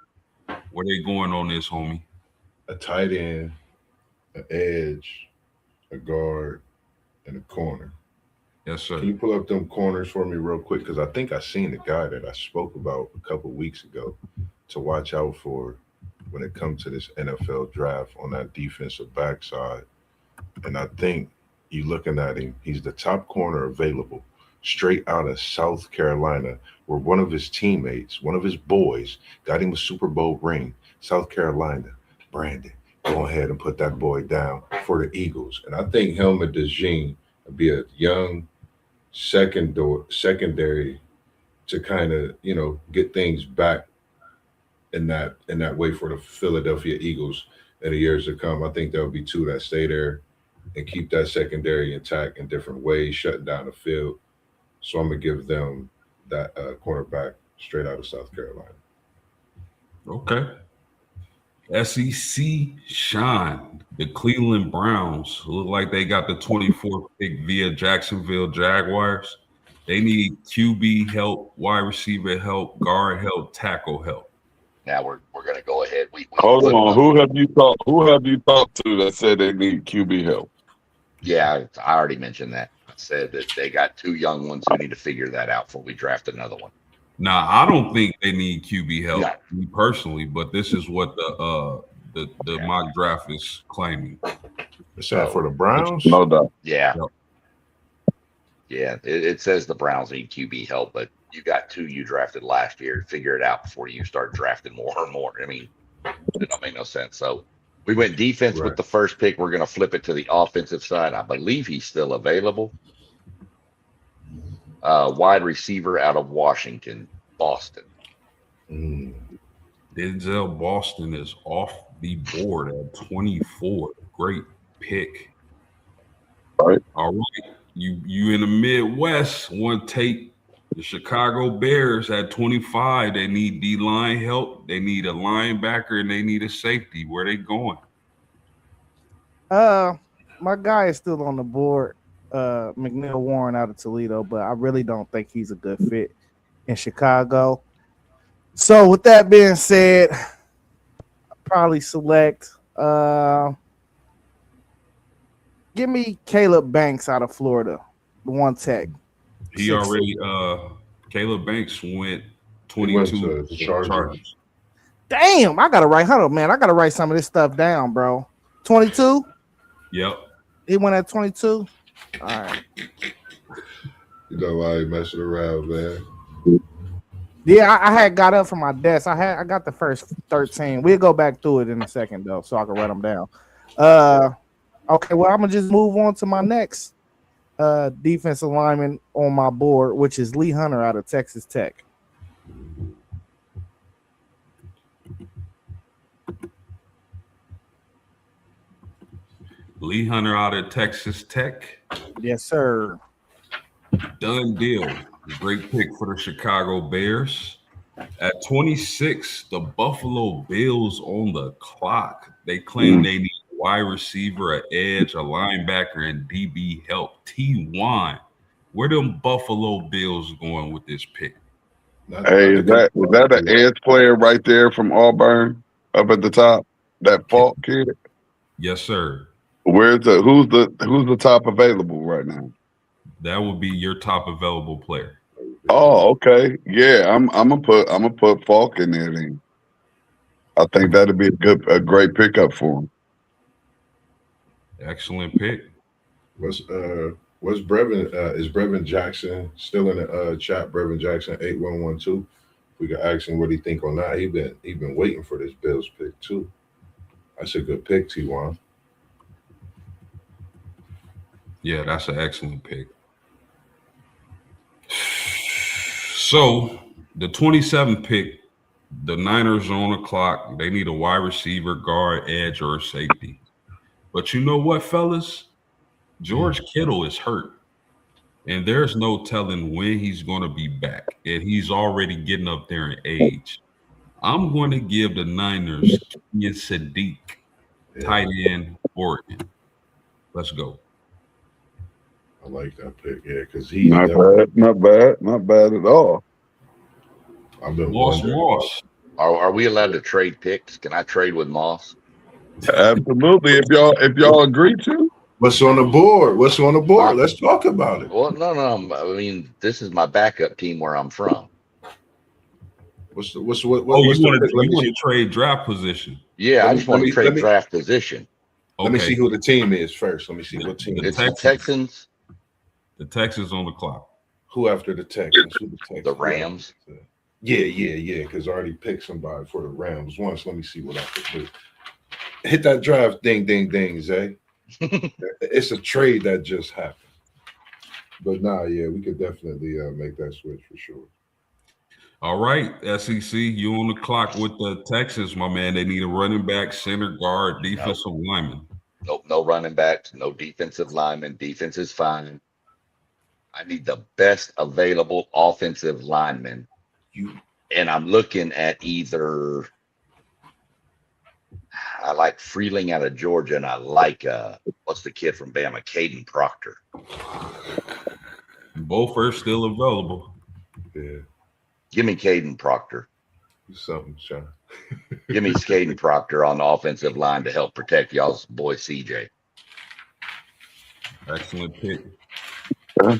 [SPEAKER 1] Where they going on this, homie?
[SPEAKER 4] A tight end, an edge, a guard, and a corner.
[SPEAKER 1] Yes, sir.
[SPEAKER 4] Can you pull up them corners for me real quick? Because I think I seen the guy that I spoke about a couple weeks ago to watch out for when it comes to this NFL draft on that defensive backside. And I think you looking at him, he's the top corner available, straight out of South Carolina, where one of his teammates, one of his boys, got him a Super Bowl ring. South Carolina, Brandon, go ahead and put that boy down for the Eagles. And I think Helmet DeJean would be a young secondary to kind of, get things back in that way for the Philadelphia Eagles in the years to come. I think there'll be two that stay there and keep that secondary intact in different ways, shutting down the field. So I'm going to give them that cornerback straight out of South Carolina.
[SPEAKER 1] Okay. SEC shine. The Cleveland Browns look like they got the 24th pick via Jacksonville Jaguars. They need QB help, wide receiver help, guard help, tackle help.
[SPEAKER 3] Now we're going to go ahead.
[SPEAKER 5] Hold on. Who have you talked to that said they need QB help?
[SPEAKER 3] Yeah, I already mentioned that. I said that they got two young ones who need to figure that out before we draft another one.
[SPEAKER 1] Now, I don't think they need QB help,
[SPEAKER 3] No.
[SPEAKER 1] me personally, but this is what the mock draft is claiming.
[SPEAKER 4] Is that for the Browns?
[SPEAKER 5] No doubt.
[SPEAKER 3] Yeah.
[SPEAKER 1] Yep.
[SPEAKER 3] Yeah, it says the Browns need QB help, but you got two you drafted last year. Figure it out before you start drafting more and more. I mean, it don't make no sense. So we went defense with the first pick. We're going to flip it to the offensive side. I believe he's still available. Wide receiver out of Washington, Boston.
[SPEAKER 1] Denzel Boston is off the board at 24. Great pick.
[SPEAKER 5] All
[SPEAKER 1] right. You in the Midwest want to take the Chicago Bears at 25. They need D-line help. They need a linebacker, and they need a safety. Where they going?
[SPEAKER 2] My guy is still on the board. McNeil Warren out of Toledo, but I really don't think he's a good fit in Chicago. So with that being said, I'll probably select give me Caleb Banks out of Florida, the one tech.
[SPEAKER 1] He already Caleb Banks went 22 to Chargers.
[SPEAKER 2] Damn, I gotta write I gotta write some of this stuff down, bro. 22?
[SPEAKER 1] Yep.
[SPEAKER 2] He went at 22. All right.
[SPEAKER 4] You know why you messing around, man.
[SPEAKER 2] Yeah, I had got up from my desk. I got the first 13. We'll go back through it in a second though, so I can write them down. Okay, well, I'm gonna just move on to my next defensive lineman on my board, which is Lee Hunter out of Texas Tech.
[SPEAKER 1] Lee Hunter out of Texas Tech.
[SPEAKER 2] Yes, sir.
[SPEAKER 1] Done deal. Great pick for the Chicago Bears. At 26, the Buffalo Bills on the clock. They claim they need a wide receiver, an edge, a linebacker, and DB help. T1. Where them Buffalo Bills going with this pick?
[SPEAKER 5] Hey, is that an edge player right there from Auburn up at the top? That Falk kid?
[SPEAKER 1] Yes, sir.
[SPEAKER 5] Who's the top available right now?
[SPEAKER 1] That would be your top available player.
[SPEAKER 5] Oh, okay. Yeah, I'm gonna put Falk in there then. I think that'd be a great pickup for him.
[SPEAKER 1] Excellent pick.
[SPEAKER 4] What's Brevin? Is Brevin Jackson still in the chat? Brevin Jackson 8112. We can ask him what he think on that. He been waiting for this Bills pick too. That's a good pick, T1.
[SPEAKER 1] Yeah, that's an excellent pick. So the 27th pick, the Niners are on the clock. They need a wide receiver, guard, edge, or safety. But you know what, fellas? George Kittle is hurt. And there's no telling when he's going to be back. And he's already getting up there in age. I'm going to give the Niners Kenyon Sadiq, tight end, Oregon. Let's go.
[SPEAKER 4] I like that pick, yeah, because he's
[SPEAKER 5] not bad at all.
[SPEAKER 4] I've been
[SPEAKER 1] Moss.
[SPEAKER 3] Are we allowed to trade picks? Can I trade with Moss?
[SPEAKER 5] Absolutely. If y'all agree to.
[SPEAKER 4] What's on the board? Let's talk about it.
[SPEAKER 3] Well, no. I mean, this is my backup team where I'm from.
[SPEAKER 1] You want to trade draft position?
[SPEAKER 3] Yeah, I just want to trade draft position.
[SPEAKER 4] Let me see who the team is first. Let me see what team.
[SPEAKER 3] It's the Texans.
[SPEAKER 1] The Texans on the clock.
[SPEAKER 4] Who after the Texans?
[SPEAKER 3] The Rams.
[SPEAKER 4] Yeah. Because I already picked somebody for the Rams once. Let me see what I can do. Hit that draft, ding, Zay. It's a trade that just happened. But we could definitely make that switch for sure.
[SPEAKER 1] All right, SEC, you on the clock with the Texans, my man. They need a running back, center, guard, defensive lineman.
[SPEAKER 3] Nope, no running backs, no defensive lineman. Defense is fine. I need the best available offensive lineman. And I'm looking at either I like Freeling out of Georgia, and I like what's the kid from Bama, Caden Proctor.
[SPEAKER 1] Both are still available.
[SPEAKER 4] Yeah.
[SPEAKER 3] Give me Caden Proctor.
[SPEAKER 4] Something, Sean.
[SPEAKER 3] Give me Caden Proctor on the offensive line to help protect y'all's boy CJ.
[SPEAKER 1] Excellent pick.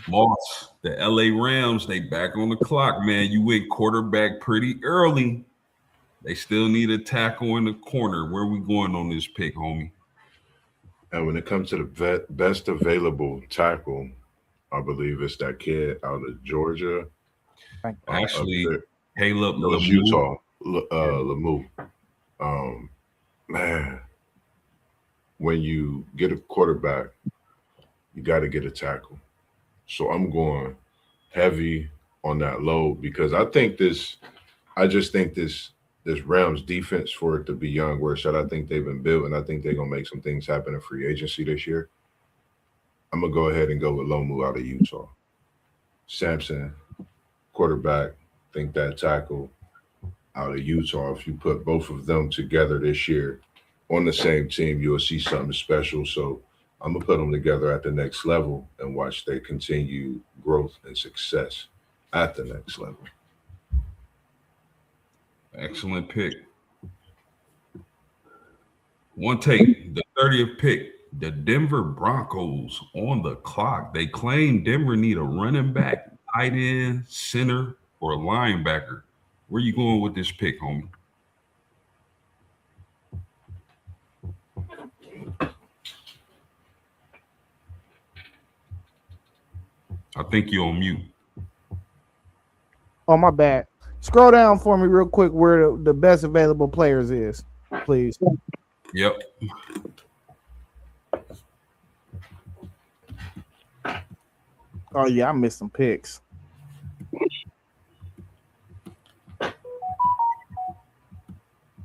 [SPEAKER 1] Moss, the LA Rams, they back on the clock, man. You went quarterback pretty early. They still need a tackle in the corner. Where we going on this pick, homie?
[SPEAKER 4] And when it comes to the best available tackle, I believe it's that kid out of Georgia.
[SPEAKER 1] Actually, Caleb
[SPEAKER 4] Utah, Lemieux. Man, when you get a quarterback, you got to get a tackle. So I'm going heavy on that load because I just think this Rams defense, for it to be young, where I think they've been built, and I think they're gonna make some things happen in free agency this year. I'm gonna go ahead and go with Lemieux out of Utah. Sampson, quarterback. I think that tackle out of Utah, if you put both of them together this year on the same team, you'll see something special. So I'm gonna put them together at the next level and watch their continued growth and success at the next level.
[SPEAKER 1] Excellent pick. One take, the 30th pick, the Denver Broncos on the clock. They claim Denver need a running back, tight end, center, or linebacker. Where you going with this pick, homie? I think you're on mute.
[SPEAKER 2] Oh, my bad. Scroll down for me real quick where the best available players is, please.
[SPEAKER 1] Yep.
[SPEAKER 2] Oh, yeah, I missed some picks.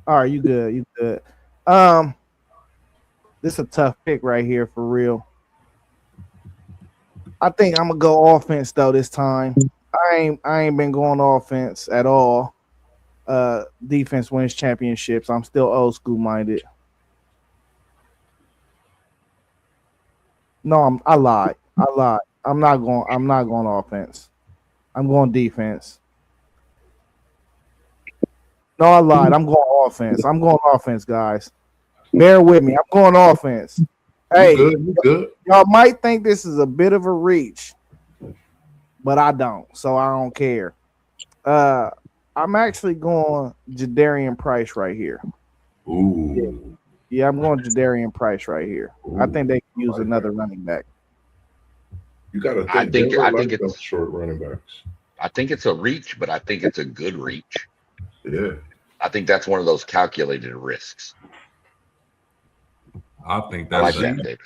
[SPEAKER 2] All right, you good. You good. This is a tough pick right here for real. I think I'm gonna go offense though this time. I ain't been going offense at all. Defense wins championships. I'm still old school minded. No, I lied. I'm not going offense. I'm going defense. No, I lied. I'm going offense. I'm going offense, guys. Bear with me. I'm going offense. Hey,
[SPEAKER 4] you good.
[SPEAKER 2] Y'all might think this is a bit of a reach, but I don't. So I don't care. I'm actually going Jadarian Price right here.
[SPEAKER 4] Ooh.
[SPEAKER 2] Yeah, I'm going Jadarian Price right here.
[SPEAKER 4] Ooh.
[SPEAKER 2] I think they can use another running back.
[SPEAKER 3] You got to think. I think it's
[SPEAKER 4] short running backs.
[SPEAKER 3] I think it's a reach, but I think it's a good reach.
[SPEAKER 4] Yeah.
[SPEAKER 3] I think that's one of those calculated risks.
[SPEAKER 1] I think that's
[SPEAKER 3] an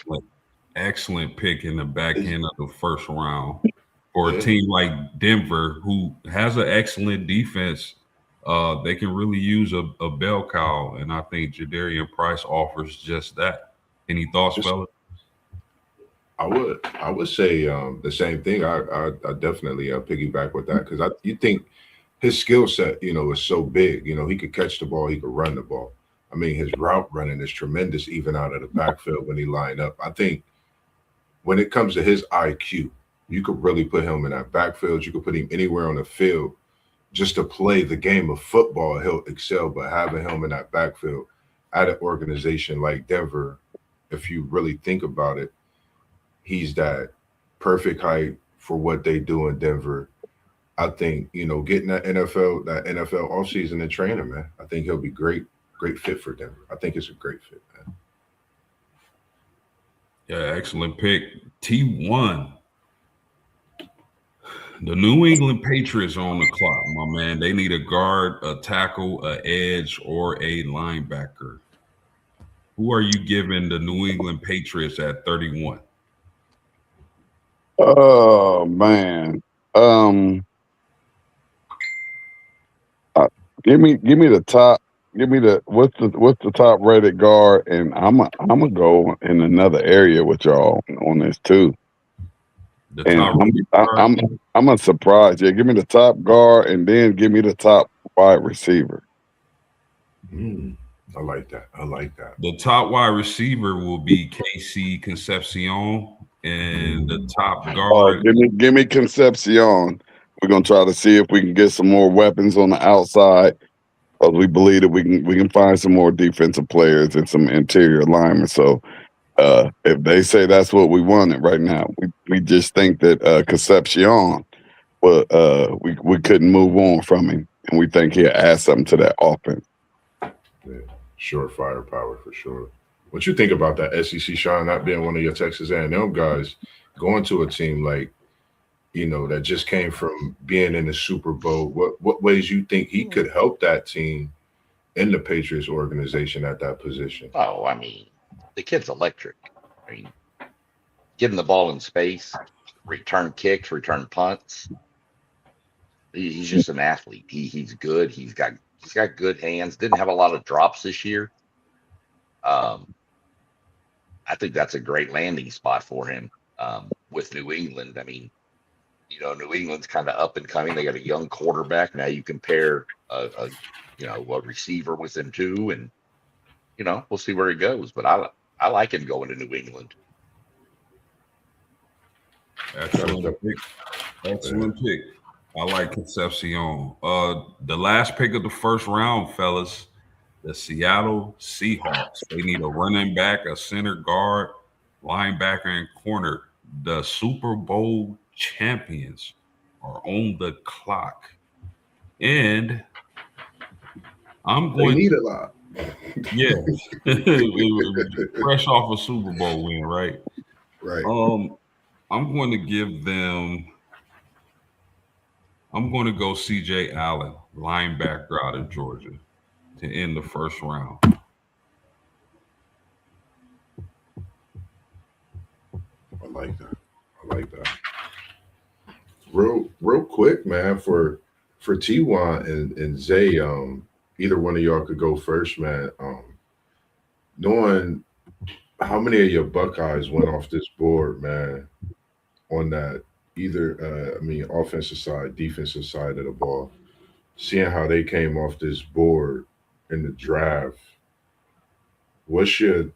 [SPEAKER 1] excellent pick in the back end of the first round for a team like Denver, who has an excellent defense. They can really use a bell cow, and I think Jadarian Price offers just that. Any thoughts, fellas?
[SPEAKER 4] I would say the same thing. I definitely piggyback with that because you think his skill set, is so big. He could catch the ball, he could run the ball. I mean, his route running is tremendous, even out of the backfield when he line up. I think when it comes to his IQ, you could really put him in that backfield. You could put him anywhere on the field just to play the game of football. He'll excel, but having him in that backfield at an organization like Denver, if you really think about it, he's that perfect height for what they do in Denver. I think, getting that NFL offseason and training, man, I think he'll be great fit for Denver. I think it's a great fit, man.
[SPEAKER 1] Yeah, excellent pick. T1. The New England Patriots are on the clock, my man. They need a guard, a tackle, an edge, or a linebacker. Who are you giving the New England Patriots at 31?
[SPEAKER 5] Oh man. Give me the top. Give me what's the top rated guard, and I'm gonna go in another area with y'all on this too. I'm a surprise. Yeah, give me the top guard, and then give me the top wide receiver.
[SPEAKER 4] I like that.
[SPEAKER 1] The top wide receiver will be KC Concepcion, and the top guard.
[SPEAKER 5] Give me Concepcion. We're gonna try to see if we can get some more weapons on the outside. Because we believe that we can find some more defensive players and some interior linemen. So if they say that's what we wanted right now, we just think that Concepcion, we couldn't move on from him, and we think he'll add something to that offense.
[SPEAKER 4] Yeah, sure, firepower for sure. What you think about that SEC, Sean, not being one of your Texas A&M guys, going to a team like, that just came from being in the Super Bowl? What ways you think he could help that team in the Patriots organization at that position?
[SPEAKER 3] Oh, I mean, the kid's electric. I mean, getting the ball in space, return kicks, return punts. He's just an athlete. He's good. He's got good hands. Didn't have a lot of drops this year. I think that's a great landing spot for him with New England. I mean, New England's kind of up and coming. They got a young quarterback. Now you compare a receiver with him too, and we'll see where he goes. But I like him going to New England.
[SPEAKER 1] Excellent pick. I like Concepcion. The last pick of the first round, fellas, the Seattle Seahawks. They need a running back, a center guard, linebacker, and corner. The Super Bowl champions are on the clock, and
[SPEAKER 4] They need a lot.
[SPEAKER 1] Yeah, fresh off a Super Bowl win, right?
[SPEAKER 4] Right.
[SPEAKER 1] I'm going to give them I'm going to go C.J. Allen, linebacker out of Georgia, to end the first round.
[SPEAKER 4] I like that. I like that. Real quick, man, for T1 and Zay, either one of y'all could go first, man. Knowing how many of your Buckeyes went off this board, man, on that either offensive side, defensive side of the ball, seeing how they came off this board in the draft, what's your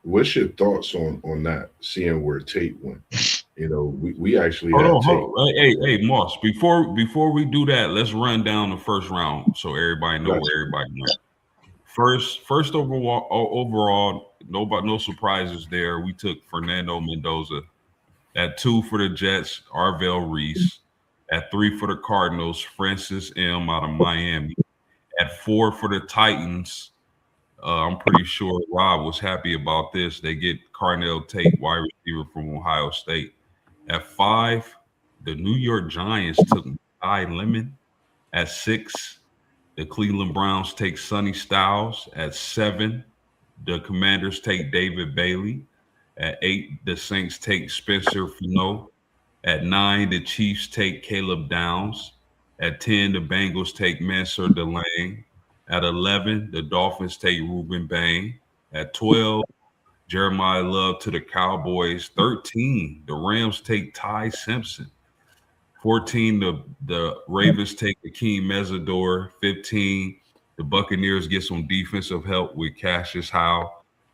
[SPEAKER 4] thoughts on that? Seeing where Tate went, we actually had Tate.
[SPEAKER 1] Hey, Moss. Before we do that, let's run down the first round so everybody know where everybody went. First overall, no surprises there. We took Fernando Mendoza. At 2 for the Jets, Arvell Reese. At 3 for the Cardinals, Francis M. out of Miami. At 4 for the Titans, I'm pretty sure Rob was happy about this. They get Carnell Tate, wide receiver from Ohio State. At 5, the New York Giants took Ty Lemon. At 6, the Cleveland Browns take Sonny Styles. At 7, the Commanders take David Bailey. At 8, the Saints take Spencer Fino. At 9, the Chiefs take Caleb Downs. At 10, the Bengals take Mansur Delane. At 11, the Dolphins take Ruben Bain. At 12, Jeremiah Love to the Cowboys. 13, the Rams take Ty Simpson. 14, the Ravens take Akeem Mesidor. 15, the Buccaneers get some defensive help with Cassius Howe.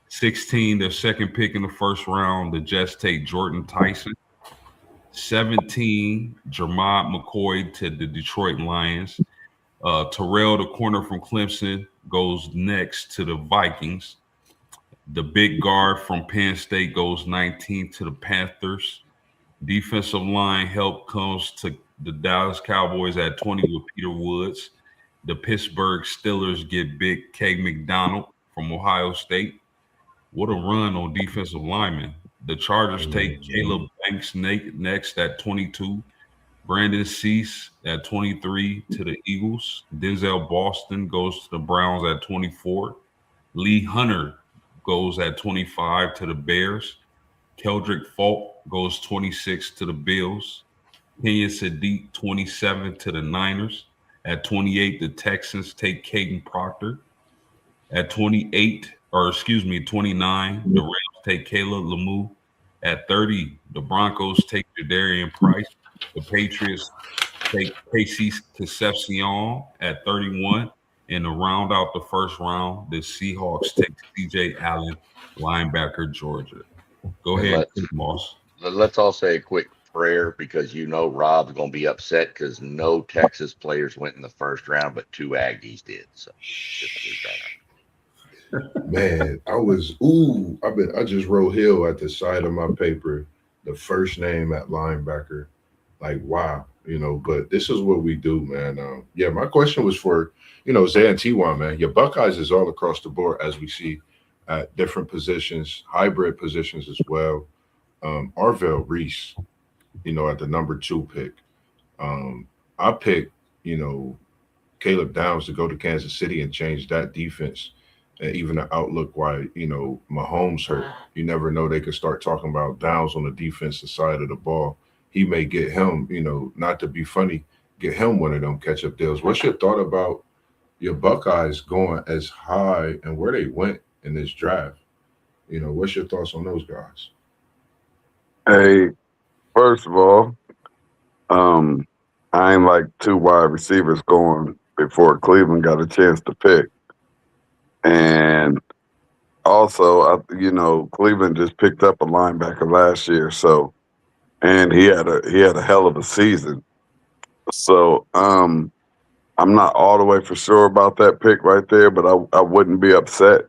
[SPEAKER 1] 16, their second pick in the first round, the Jets take Jordan Tyson. 17, Jermod McCoy to the Detroit Lions. Terrell, the corner from Clemson, goes next to the Vikings. The big guard from Penn State goes 19th to the Panthers. Defensive line help comes to the Dallas Cowboys at 20 with Peter Woods. The Pittsburgh Steelers get Big K. McDonald from Ohio State. What a run on defensive linemen. The Chargers take Caleb Banks next at 22. Brandon Cease at 23 to the Eagles. Denzel Boston goes to the Browns at 24. Lee Hunter goes at 25 to the Bears. Keldrick Falk goes 26 to the Bills. Kenyon Sadiq 27 to the Niners. At 28, the Texans take Caden Proctor. At 29, the Rams take Caleb Lemieux. At 30, the Broncos take Jadarian Price. The Patriots take Casey Concepcion at 31. And to round out the first round, the Seahawks take C.J. Allen, linebacker, Georgia. Go ahead, Moss.
[SPEAKER 3] Let's all say a quick prayer because Rob's going to be upset because no Texas players went in the first round, but 2 Aggies did. So just leave that out.
[SPEAKER 4] Man, I just wrote Hill at the side of my paper, the first name at linebacker. Like, wow, but this is what we do, man. My question was for, Zay and T1, man. Your Buckeyes is all across the board, as we see at different positions, hybrid positions as well. Arvell Reese, at the number 2 pick. I picked, Caleb Downs to go to Kansas City and change that defense. And even the outlook why, Mahomes hurt. You never know, they could start talking about Downs on the defensive side of the ball. He may get him, not to be funny, get him one of them catch-up deals. What's your thought about your Buckeyes going as high and where they went in this draft? What's your thoughts on those guys?
[SPEAKER 5] Hey, first of all, I ain't like 2 wide receivers going before Cleveland got a chance to pick. And also, Cleveland just picked up a linebacker last year, and he had a hell of a season. So I'm not all the way for sure about that pick right there, but I wouldn't be upset,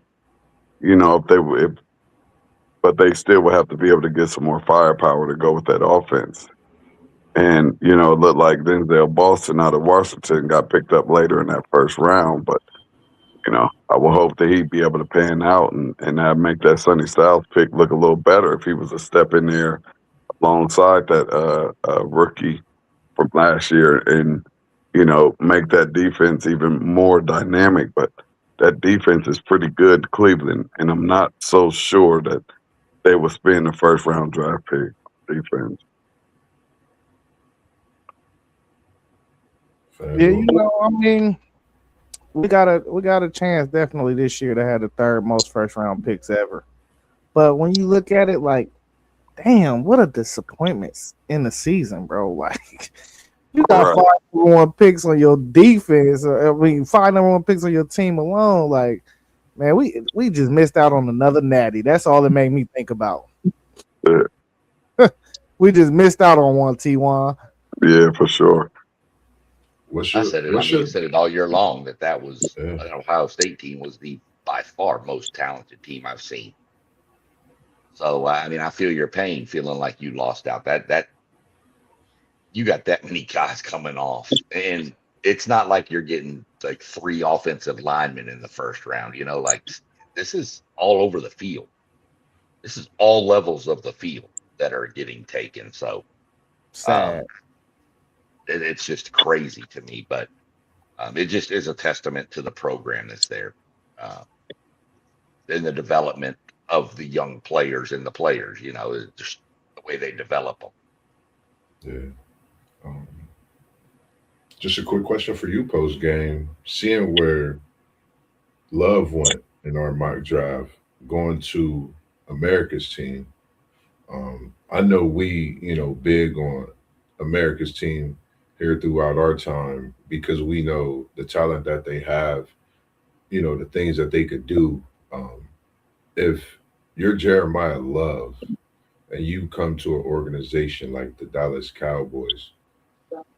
[SPEAKER 5] but they still would have to be able to get some more firepower to go with that offense. And it looked like Denzel Boston out of Washington got picked up later in that first round, but I would hope that he'd be able to pan out and make that Sonny Styles pick look a little better if he was a step in there alongside that rookie from last year and, make that defense even more dynamic. But that defense is pretty good, Cleveland, and I'm not so sure that they will spend a first round draft pick defense.
[SPEAKER 2] Yeah, I mean, we got a chance definitely this year to have the third most first round picks ever. But when you look at it, like, damn, what a disappointment in the season, bro. Like, you got
[SPEAKER 5] Right.
[SPEAKER 2] 5 number 1 picks on your defense. 5 number 1 picks on your team alone. Like, man, we just missed out on another natty. That's all it made me think about.
[SPEAKER 5] Yeah.
[SPEAKER 2] We just missed out on one, T1.
[SPEAKER 5] Yeah, for sure.
[SPEAKER 3] I said it. You said it all year long that was an Ohio State team was the by far most talented team I've seen. So I mean, I feel your pain, feeling like you lost out. That you got that many guys coming off, and it's not like you're getting like 3 offensive linemen in the first round. Like this is all over the field. This is all levels of the field that are getting taken. So
[SPEAKER 2] sad.
[SPEAKER 3] It's just crazy to me, but it just is a testament to the program that's there, in the development of the young players and the players. Just the way they develop them.
[SPEAKER 4] Yeah. Just a quick question for you post game. Seeing where Love went in our mock draft, going to America's team. I know we, big on America's team here throughout our time because we know the talent that they have, the things that they could do. If you're Jeremiah Love and you come to an organization like the Dallas Cowboys,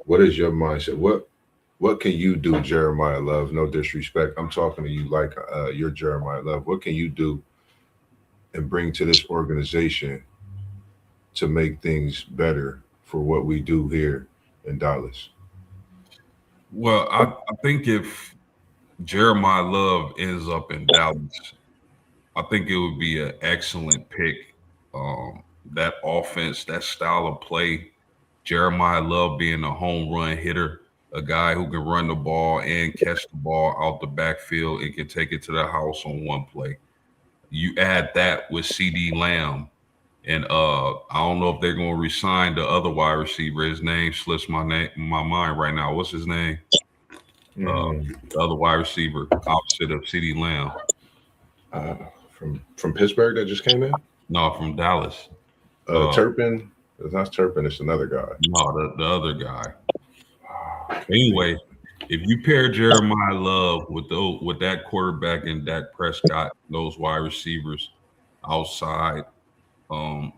[SPEAKER 4] what is your mindset? What can you do, Jeremiah Love? No disrespect. I'm talking to you like you're Jeremiah Love. What can you do and bring to this organization to make things better for what we do here in Dallas?
[SPEAKER 1] Well, I think if Jeremiah Love ends up in Dallas, I think it would be an excellent pick. That offense, that style of play, Jeremiah Love being a home run hitter, a guy who can run the ball and catch the ball out the backfield and can take it to the house on one play. You add that with CD Lamb, and I don't know if they're going to resign the other wide receiver. His name slips my mind right now. What's his name? The other wide receiver opposite of CD Lamb.
[SPEAKER 4] From Pittsburgh that just came in?
[SPEAKER 1] No, from Dallas.
[SPEAKER 4] Turpin. It's not Turpin. It's another guy.
[SPEAKER 1] No, the other guy. Anyway, if you pair Jeremiah Love with that quarterback and Dak Prescott, those wide receivers outside, super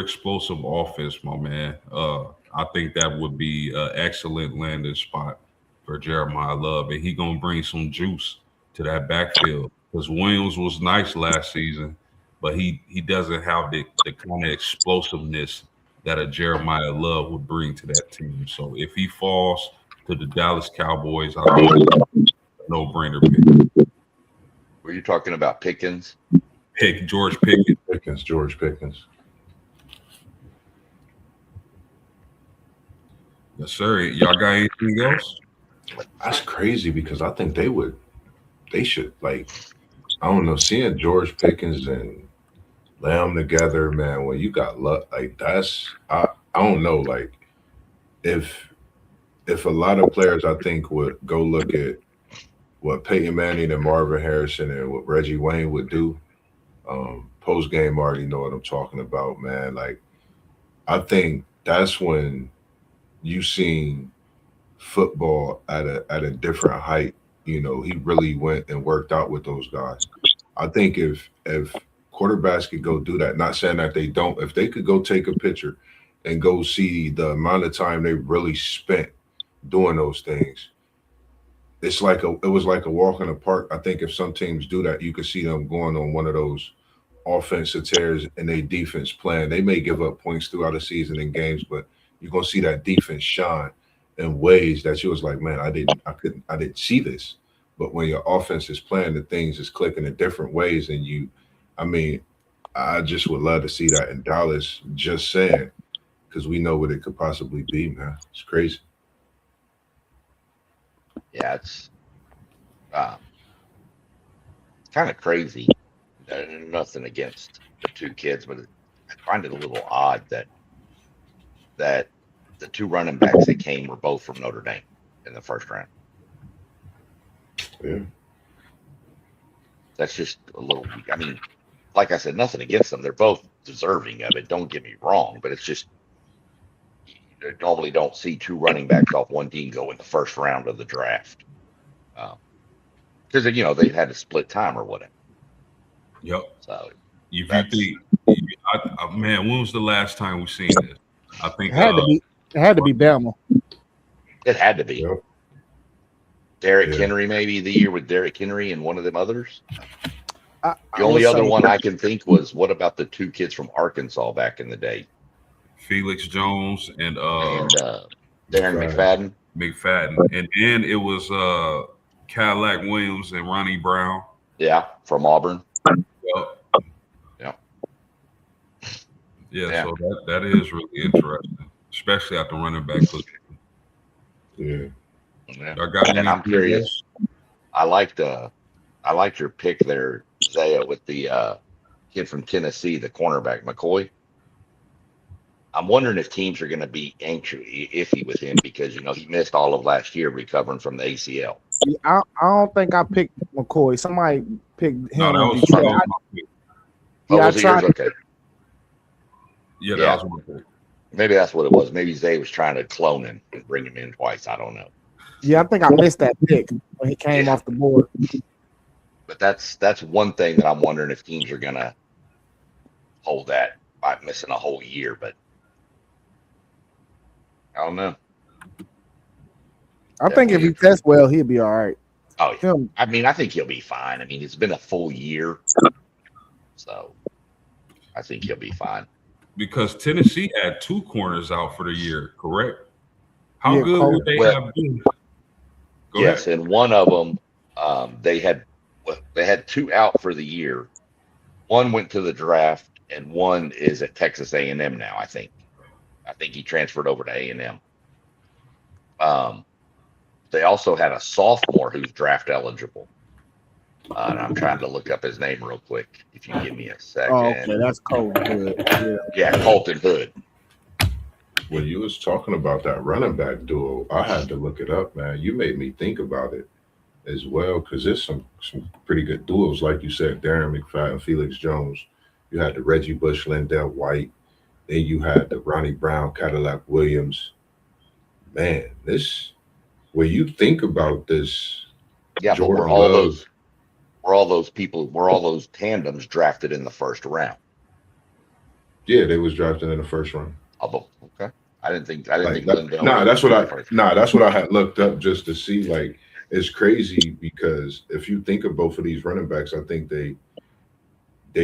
[SPEAKER 1] explosive offense, my man. I think that would be an excellent landing spot for Jeremiah Love, and he gonna bring some juice to that backfield because Williams was nice last season, but he doesn't have the kind of explosiveness that a Jeremiah Love would bring to that team. So if he falls to the Dallas Cowboys, I think it's a no-brainer pick.
[SPEAKER 3] Were you talking about Pickens?
[SPEAKER 1] George Pickens.
[SPEAKER 4] George Pickens.
[SPEAKER 1] Yes, sir. Y'all got anything else?
[SPEAKER 4] That's crazy because I think they should, like, I don't know, seeing George Pickens and Lamb together, man, when you got luck, like that's I don't know, like if a lot of players I think would go look at what Peyton Manning and Marvin Harrison and what Reggie Wayne would do, post game already know what I'm talking about, man. Like I think that's when you seen football at a different height. He really went and worked out with those guys. I think if quarterbacks could go do that, not saying that they don't, if they could go take a picture and go see the amount of time they really spent doing those things, it was like a walk in the park. I think if some teams do that, you could see them going on one of those offensive tears in their defense plan. They may give up points throughout the season in games, but you're gonna see that defense shine in ways that you was like, man, I didn't see this. But when your offense is playing, the things is clicking in different ways, and I just would love to see that in Dallas. Just saying, because we know what it could possibly be, man. It's crazy.
[SPEAKER 3] Yeah, it's kind of crazy. Nothing against the two kids, but I find it a little odd that the two running backs that came were both from Notre Dame in the first round.
[SPEAKER 4] Yeah.
[SPEAKER 3] That's just a little weak. I mean, like I said, nothing against them. They're both deserving of it. Don't get me wrong, but it's just you normally don't see two running backs off one team go in the first round of the draft. Because they had to split time or whatever.
[SPEAKER 1] Yep.
[SPEAKER 3] So
[SPEAKER 1] If you think, man, when was the last time we seen this? I think
[SPEAKER 2] It had to be Bama.
[SPEAKER 3] it had to be.
[SPEAKER 4] Yep.
[SPEAKER 3] Derrick
[SPEAKER 4] Yeah.
[SPEAKER 3] Henry, maybe the year with Derrick Henry and one of them others.
[SPEAKER 2] The
[SPEAKER 3] The only other one I can think was, what about the two kids from Arkansas back in the day?
[SPEAKER 1] Felix Jones and
[SPEAKER 3] Darren
[SPEAKER 4] McFadden.
[SPEAKER 3] McFadden.
[SPEAKER 1] and then it was Cadillac Williams and Ronnie Brown.
[SPEAKER 3] Yeah, from Auburn.
[SPEAKER 1] Yep.
[SPEAKER 3] Yeah.
[SPEAKER 1] Yeah, so that is really interesting, especially at the running back position.
[SPEAKER 4] Yeah.
[SPEAKER 3] Yeah.
[SPEAKER 1] Y'all got
[SPEAKER 3] And I'm
[SPEAKER 1] anything
[SPEAKER 3] curious.
[SPEAKER 1] else?
[SPEAKER 3] I liked your pick there, Zaya, with the kid from Tennessee, the cornerback McCoy. I'm wondering if teams are going to be iffy with him because he missed all of last year recovering from the ACL.
[SPEAKER 2] I don't think I picked McCoy. Somebody picked him.
[SPEAKER 1] No, that
[SPEAKER 2] in
[SPEAKER 1] was
[SPEAKER 2] Detroit.
[SPEAKER 1] my pick.
[SPEAKER 3] Oh,
[SPEAKER 2] Yeah,
[SPEAKER 3] was
[SPEAKER 2] I
[SPEAKER 3] it yours?
[SPEAKER 2] tried.
[SPEAKER 3] Okay.
[SPEAKER 1] Yeah,
[SPEAKER 3] Yeah.
[SPEAKER 1] that was my pick.
[SPEAKER 3] Maybe that's what it was. Maybe Zay was trying to clone him and bring him in twice. I don't know.
[SPEAKER 2] Yeah, I think I missed that pick when he came off the board.
[SPEAKER 3] But that's one thing that I'm wondering if teams are going to hold that by missing a whole year. But I don't know.
[SPEAKER 2] I think if he tests well, he'll be all right.
[SPEAKER 3] Oh, yeah.
[SPEAKER 2] Him,
[SPEAKER 3] I mean, I think he'll be fine. I mean, it's been a full year. So I think he'll be fine.
[SPEAKER 1] Because Tennessee had two corners out for the year, correct? How
[SPEAKER 2] Yeah,
[SPEAKER 1] good
[SPEAKER 2] Cole-
[SPEAKER 1] would they
[SPEAKER 3] Well,
[SPEAKER 1] have been? Go
[SPEAKER 3] Yes,
[SPEAKER 1] ahead.
[SPEAKER 3] and one of them, they had two out for the year. One went to the draft, and one is at Texas A&M now. I think he transferred over to A&M. They also had a sophomore who's draft eligible. And I'm trying to look up his name real quick. If you give me a second.
[SPEAKER 2] oh, okay, that's cold. Good.
[SPEAKER 3] Yeah, Colton Hood.
[SPEAKER 4] When you was talking about that running back duo, I had to look it up, man. You made me think about it as well, because there's some pretty good duos, like you said, Darren McFadden, Felix Jones. You had the Reggie Bush, Lindell White. Then you had the Ronnie Brown, Cadillac Williams. Man, when you think about this,
[SPEAKER 3] Yeah, but
[SPEAKER 4] Jordan
[SPEAKER 3] were all
[SPEAKER 4] Love.
[SPEAKER 3] those tandems drafted in the first round?
[SPEAKER 4] Yeah, they was drafted in the first round.
[SPEAKER 3] Oh, okay. I didn't think
[SPEAKER 4] Like,
[SPEAKER 3] Lindell.
[SPEAKER 4] that's what I had looked up just to see. Like, it's crazy because if you think of both of these running backs, I think they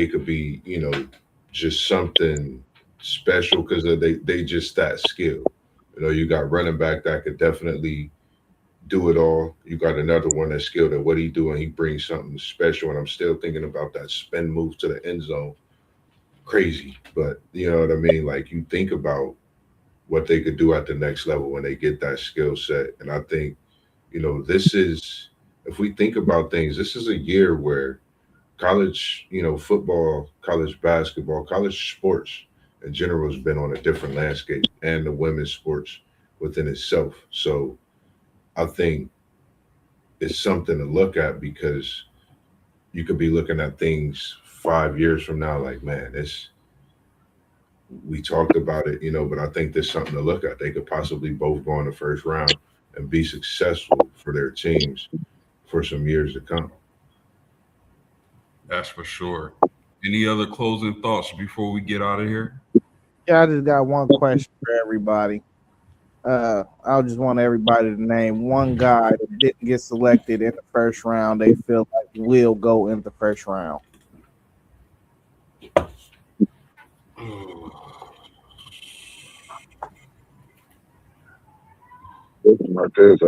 [SPEAKER 4] could be, just something special because they just that skilled. You got running back that could definitely do it all. You got another one that's skilled at what he do, and he brings something special. And I'm still thinking about that spin move to the end zone. Crazy, but you know what I mean? Like, you think about what they could do at the next level when they get that skill set. And I think, this is, if we think about things, this is a year where college, football, college basketball, college sports in general has been on a different landscape, and the women's sports within itself. So I think it's something to look at, because you could be looking at things 5 years from now, like, man, we talked about it, but I think there's something to look at. They could possibly both go in the first round and be successful for their teams for some years to come.
[SPEAKER 1] That's for sure. Any other closing thoughts before we get out of here?
[SPEAKER 2] Yeah, I just got one question for everybody. I just want everybody to name one guy that didn't get selected in the first round they feel like will go in the first round.
[SPEAKER 5] Marquez,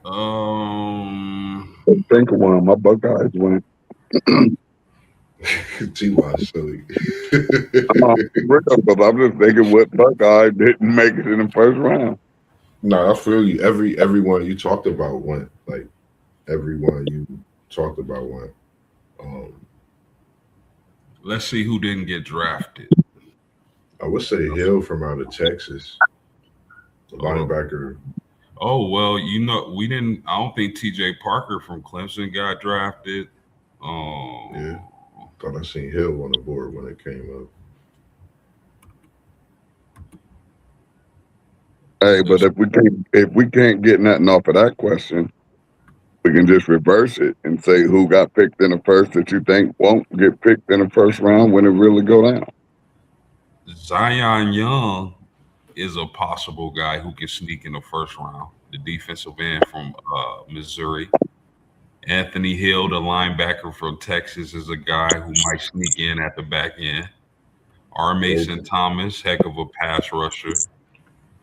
[SPEAKER 1] Um,
[SPEAKER 5] think of one. My Buckeyes went.
[SPEAKER 4] T-Lon's silly.
[SPEAKER 5] But I'm just thinking what Buckeye didn't make it in the first round.
[SPEAKER 4] No, I feel you. Everyone you talked about went. Like everyone you talked about went.
[SPEAKER 1] Let's see who didn't get drafted.
[SPEAKER 4] I would say Hill from out of Texas, linebacker.
[SPEAKER 1] Oh well, we didn't. I don't think T.J. Parker from Clemson got drafted.
[SPEAKER 4] Yeah, thought I seen Hill on the board when it came up.
[SPEAKER 5] Hey, but if we can't get nothing off of that question, we can just reverse it and say who got picked in the first that you think won't get picked in the first round when it really go down.
[SPEAKER 1] Zion Young is a possible guy who can sneak in the first round. The defensive end from Missouri. Anthony Hill, the linebacker from Texas, is a guy who might sneak in at the back end. R. Mason Thomas, heck of a pass rusher.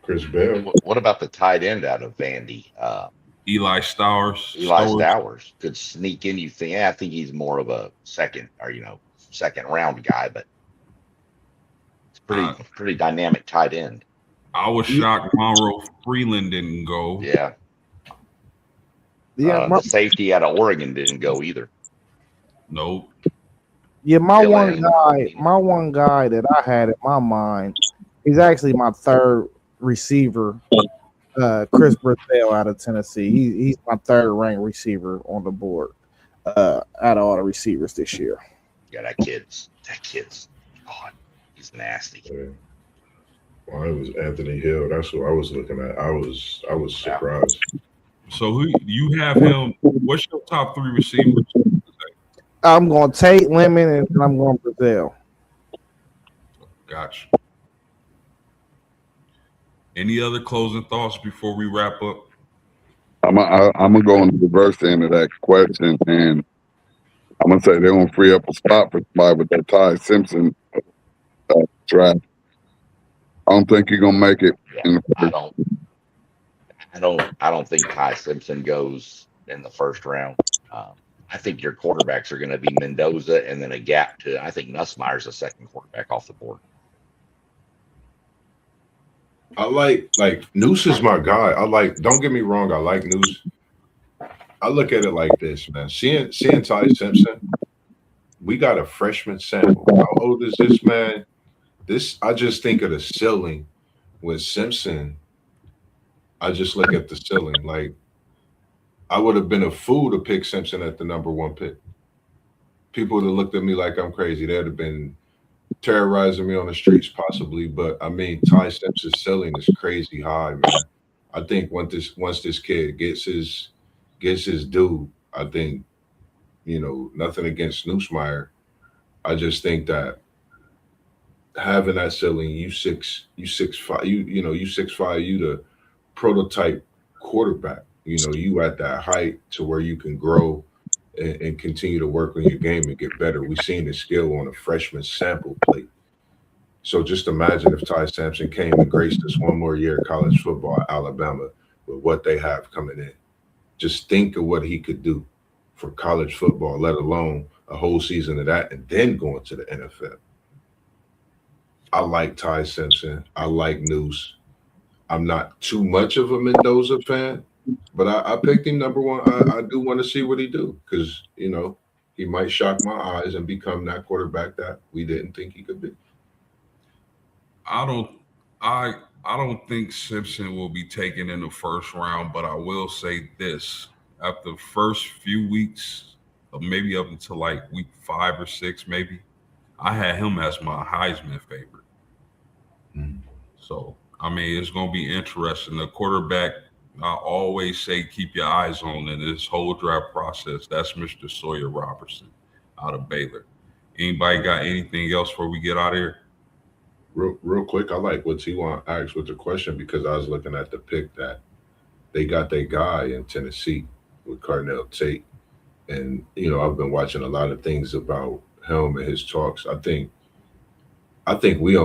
[SPEAKER 4] Chris Bell.
[SPEAKER 3] What about the tight end out of Vandy?
[SPEAKER 1] Eli Stowers.
[SPEAKER 3] Eli Stowers could sneak in. You think? Yeah, I think he's more of a second round guy, but it's pretty dynamic tight end.
[SPEAKER 1] I was shocked Monroe Freeland didn't go.
[SPEAKER 3] Yeah. The safety out of Oregon didn't go either.
[SPEAKER 1] Nope.
[SPEAKER 2] Yeah, my one guy that I had in my mind, he's actually my third receiver, Chris Brazell out of Tennessee. He's my third ranked receiver on the board out of all the receivers this year.
[SPEAKER 3] Yeah, that kid's God, he's nasty.
[SPEAKER 4] Yeah. Well, it was Anthony Hill. That's what I was looking at. I was surprised.
[SPEAKER 1] So who you have him? What's your top three receivers?
[SPEAKER 2] I'm going to Tate, Lemon, and I'm going Brazell.
[SPEAKER 1] Gotcha. Any other closing thoughts before we wrap up?
[SPEAKER 5] I'm gonna go on the reverse end of that question, and I'm gonna say they're gonna free up a spot for somebody with that Ty Simpson draft. I don't think you're gonna make it.
[SPEAKER 3] Yeah, I don't think Ty Simpson goes in the first round. I think your quarterbacks are going to be Mendoza and then a gap to. I think Nussmeier's the second quarterback off the board.
[SPEAKER 4] I like Noose is my guy. Don't get me wrong, I like Noose. I look at it like this, man. Seeing Ty Simpson, we got a freshman sample. How old is this man? I just think of the ceiling with Simpson. I just look at the ceiling. Like, I would have been a fool to pick Simpson at the number one pick. People would have looked at me like I'm crazy. They'd have been terrorizing me on the streets, possibly. But I mean, Ty Simpson's ceiling is crazy high, man. I think once this kid gets his due, I think, nothing against Nussmeier. I just think that having that ceiling, you 6'5", you 6'5", you the prototype quarterback. You at that height to where you can grow and continue to work on your game and get better. We've seen the skill on a freshman sample plate. So just imagine if Ty Simpson came and graced us one more year of college football at Alabama with what they have coming in. Just think of what he could do for college football, let alone a whole season of that and then going to the NFL. I like Ty Simpson. I like Noose. I'm not too much of a Mendoza fan, but I picked him number one. I do want to see what he do because, he might shock my eyes and become that quarterback that we didn't think he could be.
[SPEAKER 1] I don't think Simpson will be taken in the first round, but I will say this. After the first few weeks, or maybe up until like week 5 or 6, maybe, I had him as my Heisman favorite. So, I mean, it's going to be interesting. The quarterback, I always say keep your eyes on in this whole draft process. That's Mr. Sawyer Robertson out of Baylor. Anybody got anything else before we get out of here?
[SPEAKER 4] Real quick, I like what T1 asked with the question because I was looking at the pick that they got their guy in Tennessee with Carnell Tate. And, I've been watching a lot of things about him and his talks. I think we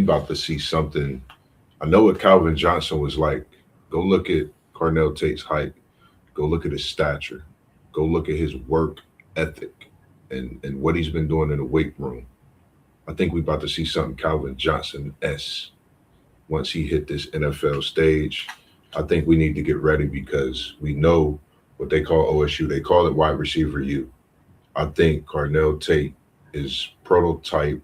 [SPEAKER 4] about to see something. I know what Calvin Johnson was like. Go look at Carnell Tate's height. Go look at his stature. Go look at his work ethic. and what he's been doing in the weight room. I think we're about to see something Calvin Johnson-esque once he hit this NFL stage. I think we need to get ready because we know what they call OSU. They call it wide receiver U. I think Carnell Tate is prototype,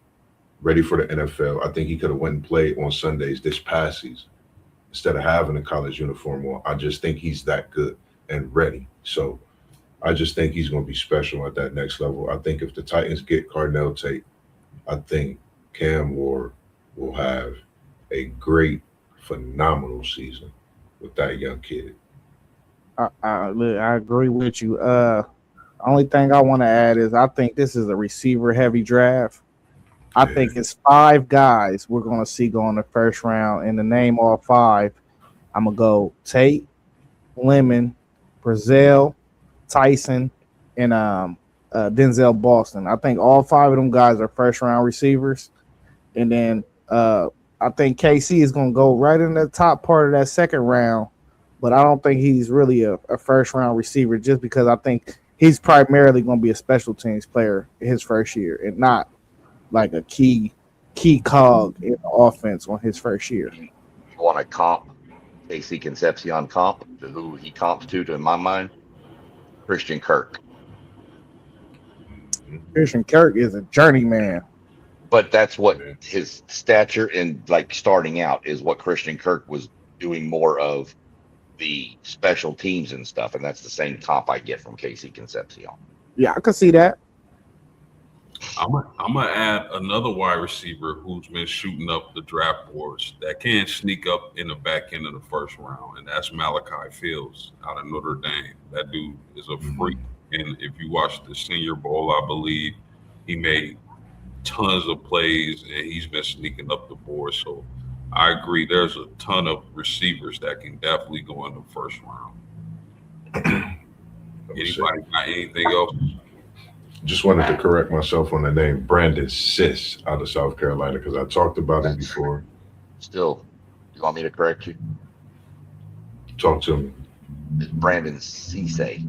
[SPEAKER 4] ready for the NFL. I think he could have went and played on Sundays this past season instead of having a college uniform on. I just think he's that good and ready. So I just think he's going to be special at that next level. I think if the Titans get Carnell Tate, I think Cam Ward will have a great, phenomenal season with that young kid.
[SPEAKER 2] I agree with you. Only thing I want to add is I think this is a receiver-heavy draft. I think it's 5 guys we're going to see go in the first round. And to name all 5, I'm going to go Tate, Lemon, Brazil, Tyson, and Denzel Boston. I think all 5 of them guys are first-round receivers. And then I think KC is going to go right in the top part of that second round. But I don't think he's really a first-round receiver just because I think he's primarily going to be a special teams player his first year and not like a key cog in the offense on his first year.
[SPEAKER 3] You want to comp KC Concepcion comp to who he comps to in my mind? Christian Kirk.
[SPEAKER 2] Christian Kirk is a journeyman.
[SPEAKER 3] But that's what his stature and like starting out is what Christian Kirk was doing more of the special teams and stuff. And that's the same comp I get from KC Concepcion.
[SPEAKER 2] Yeah, I can see that.
[SPEAKER 1] I'm gonna add another wide receiver who's been shooting up the draft boards that can sneak up in the back end of the first round, and that's Malachi Fields out of Notre Dame. That dude is a freak, and if you watch the Senior Bowl, I believe he made tons of plays, and he's been sneaking up the board. So I agree. There's a ton of receivers that can definitely go in the first round. Anybody got anything else?
[SPEAKER 4] Just wanted to correct myself on the name Brandon Sis out of South Carolina because I talked about him before.
[SPEAKER 3] Still, you want me to correct you?
[SPEAKER 4] Talk to me.
[SPEAKER 3] It's Brandon Cisse.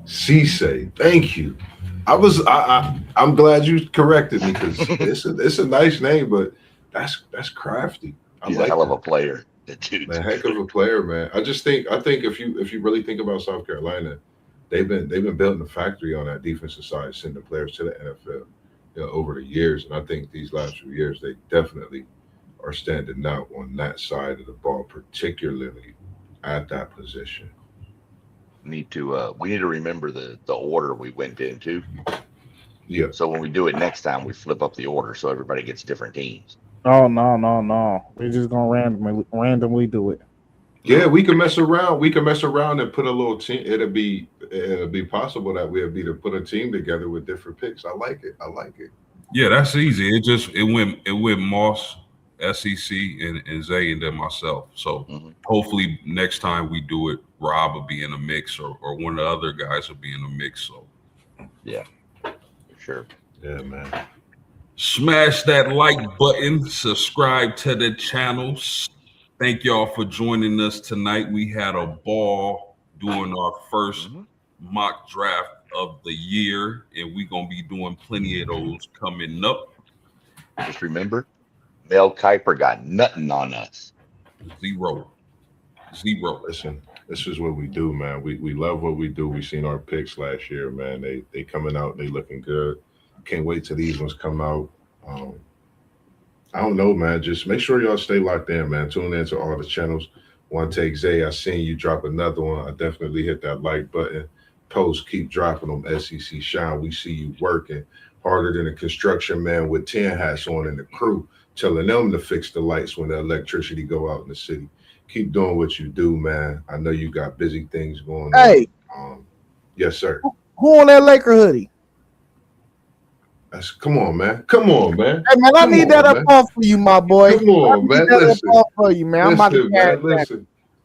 [SPEAKER 4] Cisse, thank you. I'm glad you corrected me because it's a nice name, but that's crafty.
[SPEAKER 3] He's a hell of a player. The dude's
[SPEAKER 4] a heck of a player, man. I think if you really think about South Carolina, they've been building a factory on that defensive side, sending players to the NFL, over the years. And I think these last few years they definitely are standing out on that side of the ball, particularly at that position.
[SPEAKER 3] we need to remember the order we went into.
[SPEAKER 4] Yeah.
[SPEAKER 3] So when we do it next time, we flip up the order so everybody gets different teams.
[SPEAKER 2] Oh no. We're just gonna randomly do it.
[SPEAKER 4] Yeah, we can mess around. We can mess around and put a little team. It'll be possible that we'll be to put a team together with different picks. I like it.
[SPEAKER 1] Yeah, that's easy. It went Moss, SEC, and Zay, and then myself. So hopefully next time we do it, Rob will be in the mix, or one of the other guys will be in the mix. So
[SPEAKER 3] yeah, for sure.
[SPEAKER 4] Yeah, man.
[SPEAKER 1] Smash that like button. Subscribe to the channels. Thank y'all for joining us tonight. We had a ball doing our first mock draft of the year, and we're going to be doing plenty of those coming up.
[SPEAKER 3] Just remember, Mel Kiper got nothing on us.
[SPEAKER 1] Zero.
[SPEAKER 4] Listen, this is what we do, man. We love what we do. We seen our picks last year, man. They coming out. They looking good. Can't wait till these ones come out. I don't know, man. Just make sure y'all stay locked in, man. Tune in to all the channels. One Take Zay, I seen you drop another one. I definitely hit that like button. Post, keep dropping them. SEC Shine. We see you working harder than a construction man with 10 hats on in the crew, telling them to fix the lights when the electricity go out in the city. Keep doing what you do, man. I know you got busy things going on.
[SPEAKER 2] Hey.
[SPEAKER 4] Yes, sir.
[SPEAKER 2] Who on that Laker hoodie?
[SPEAKER 4] Come on, man. Hey,
[SPEAKER 2] man, I need that up off for you, my boy.
[SPEAKER 4] Come on, man.
[SPEAKER 2] Listen. Up for you, man. I'm about to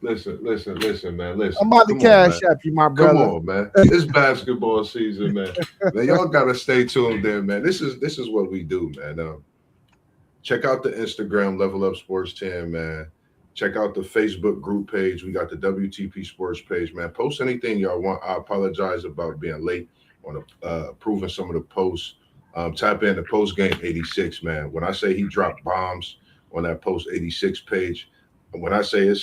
[SPEAKER 4] Listen, man. Listen.
[SPEAKER 2] I'm about to cash up you, my brother.
[SPEAKER 4] Come on, man. It's basketball season, man. Y'all gotta stay tuned there, man. This is what we do, man. Check out the Instagram, Level Up Sports 10, man. Check out the Facebook group page. We got the WTP Sports page, man. Post anything y'all want. I apologize about being late on approving some of the posts. Tap in the post game 86, man. When I say he dropped bombs on that post 86 page, when I say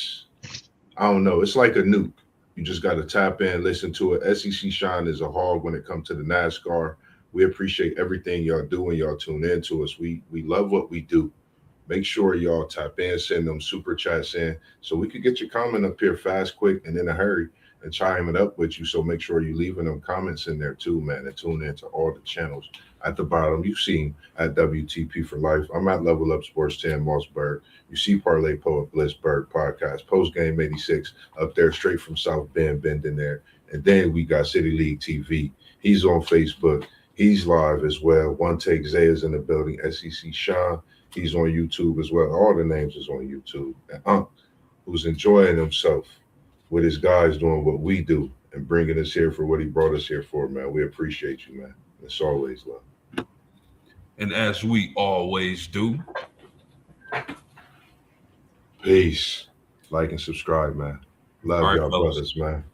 [SPEAKER 4] I don't know, it's like a nuke. You just got to tap in, listen to it. SEC Shine is a hog when it comes to the NASCAR. We appreciate everything y'all do and y'all tune in to us. We love what we do. Make sure y'all tap in, send them super chats in so we could get your comment up here fast, quick, and in a hurry and chime it up with you. So make sure you're leaving them comments in there too, man, and tune in to all the channels at the bottom. You've seen at WTP for Life. I'm at Level Up Sports 10 Mossberg. You see Parlay Poet Blissberg podcast, Post Game 86 up there, straight from South Bend in there. And then we got City League TV. He's on Facebook. He's live as well. One Take Zay is in the building. SEC Sean, he's on YouTube as well. All the names is on YouTube. And who's enjoying himself with his guys doing what we do and bringing us here for what he brought us here for, man. We appreciate you, man. It's always love.
[SPEAKER 1] And as we always do,
[SPEAKER 4] peace. Like and subscribe, man. Love y'all brothers, man.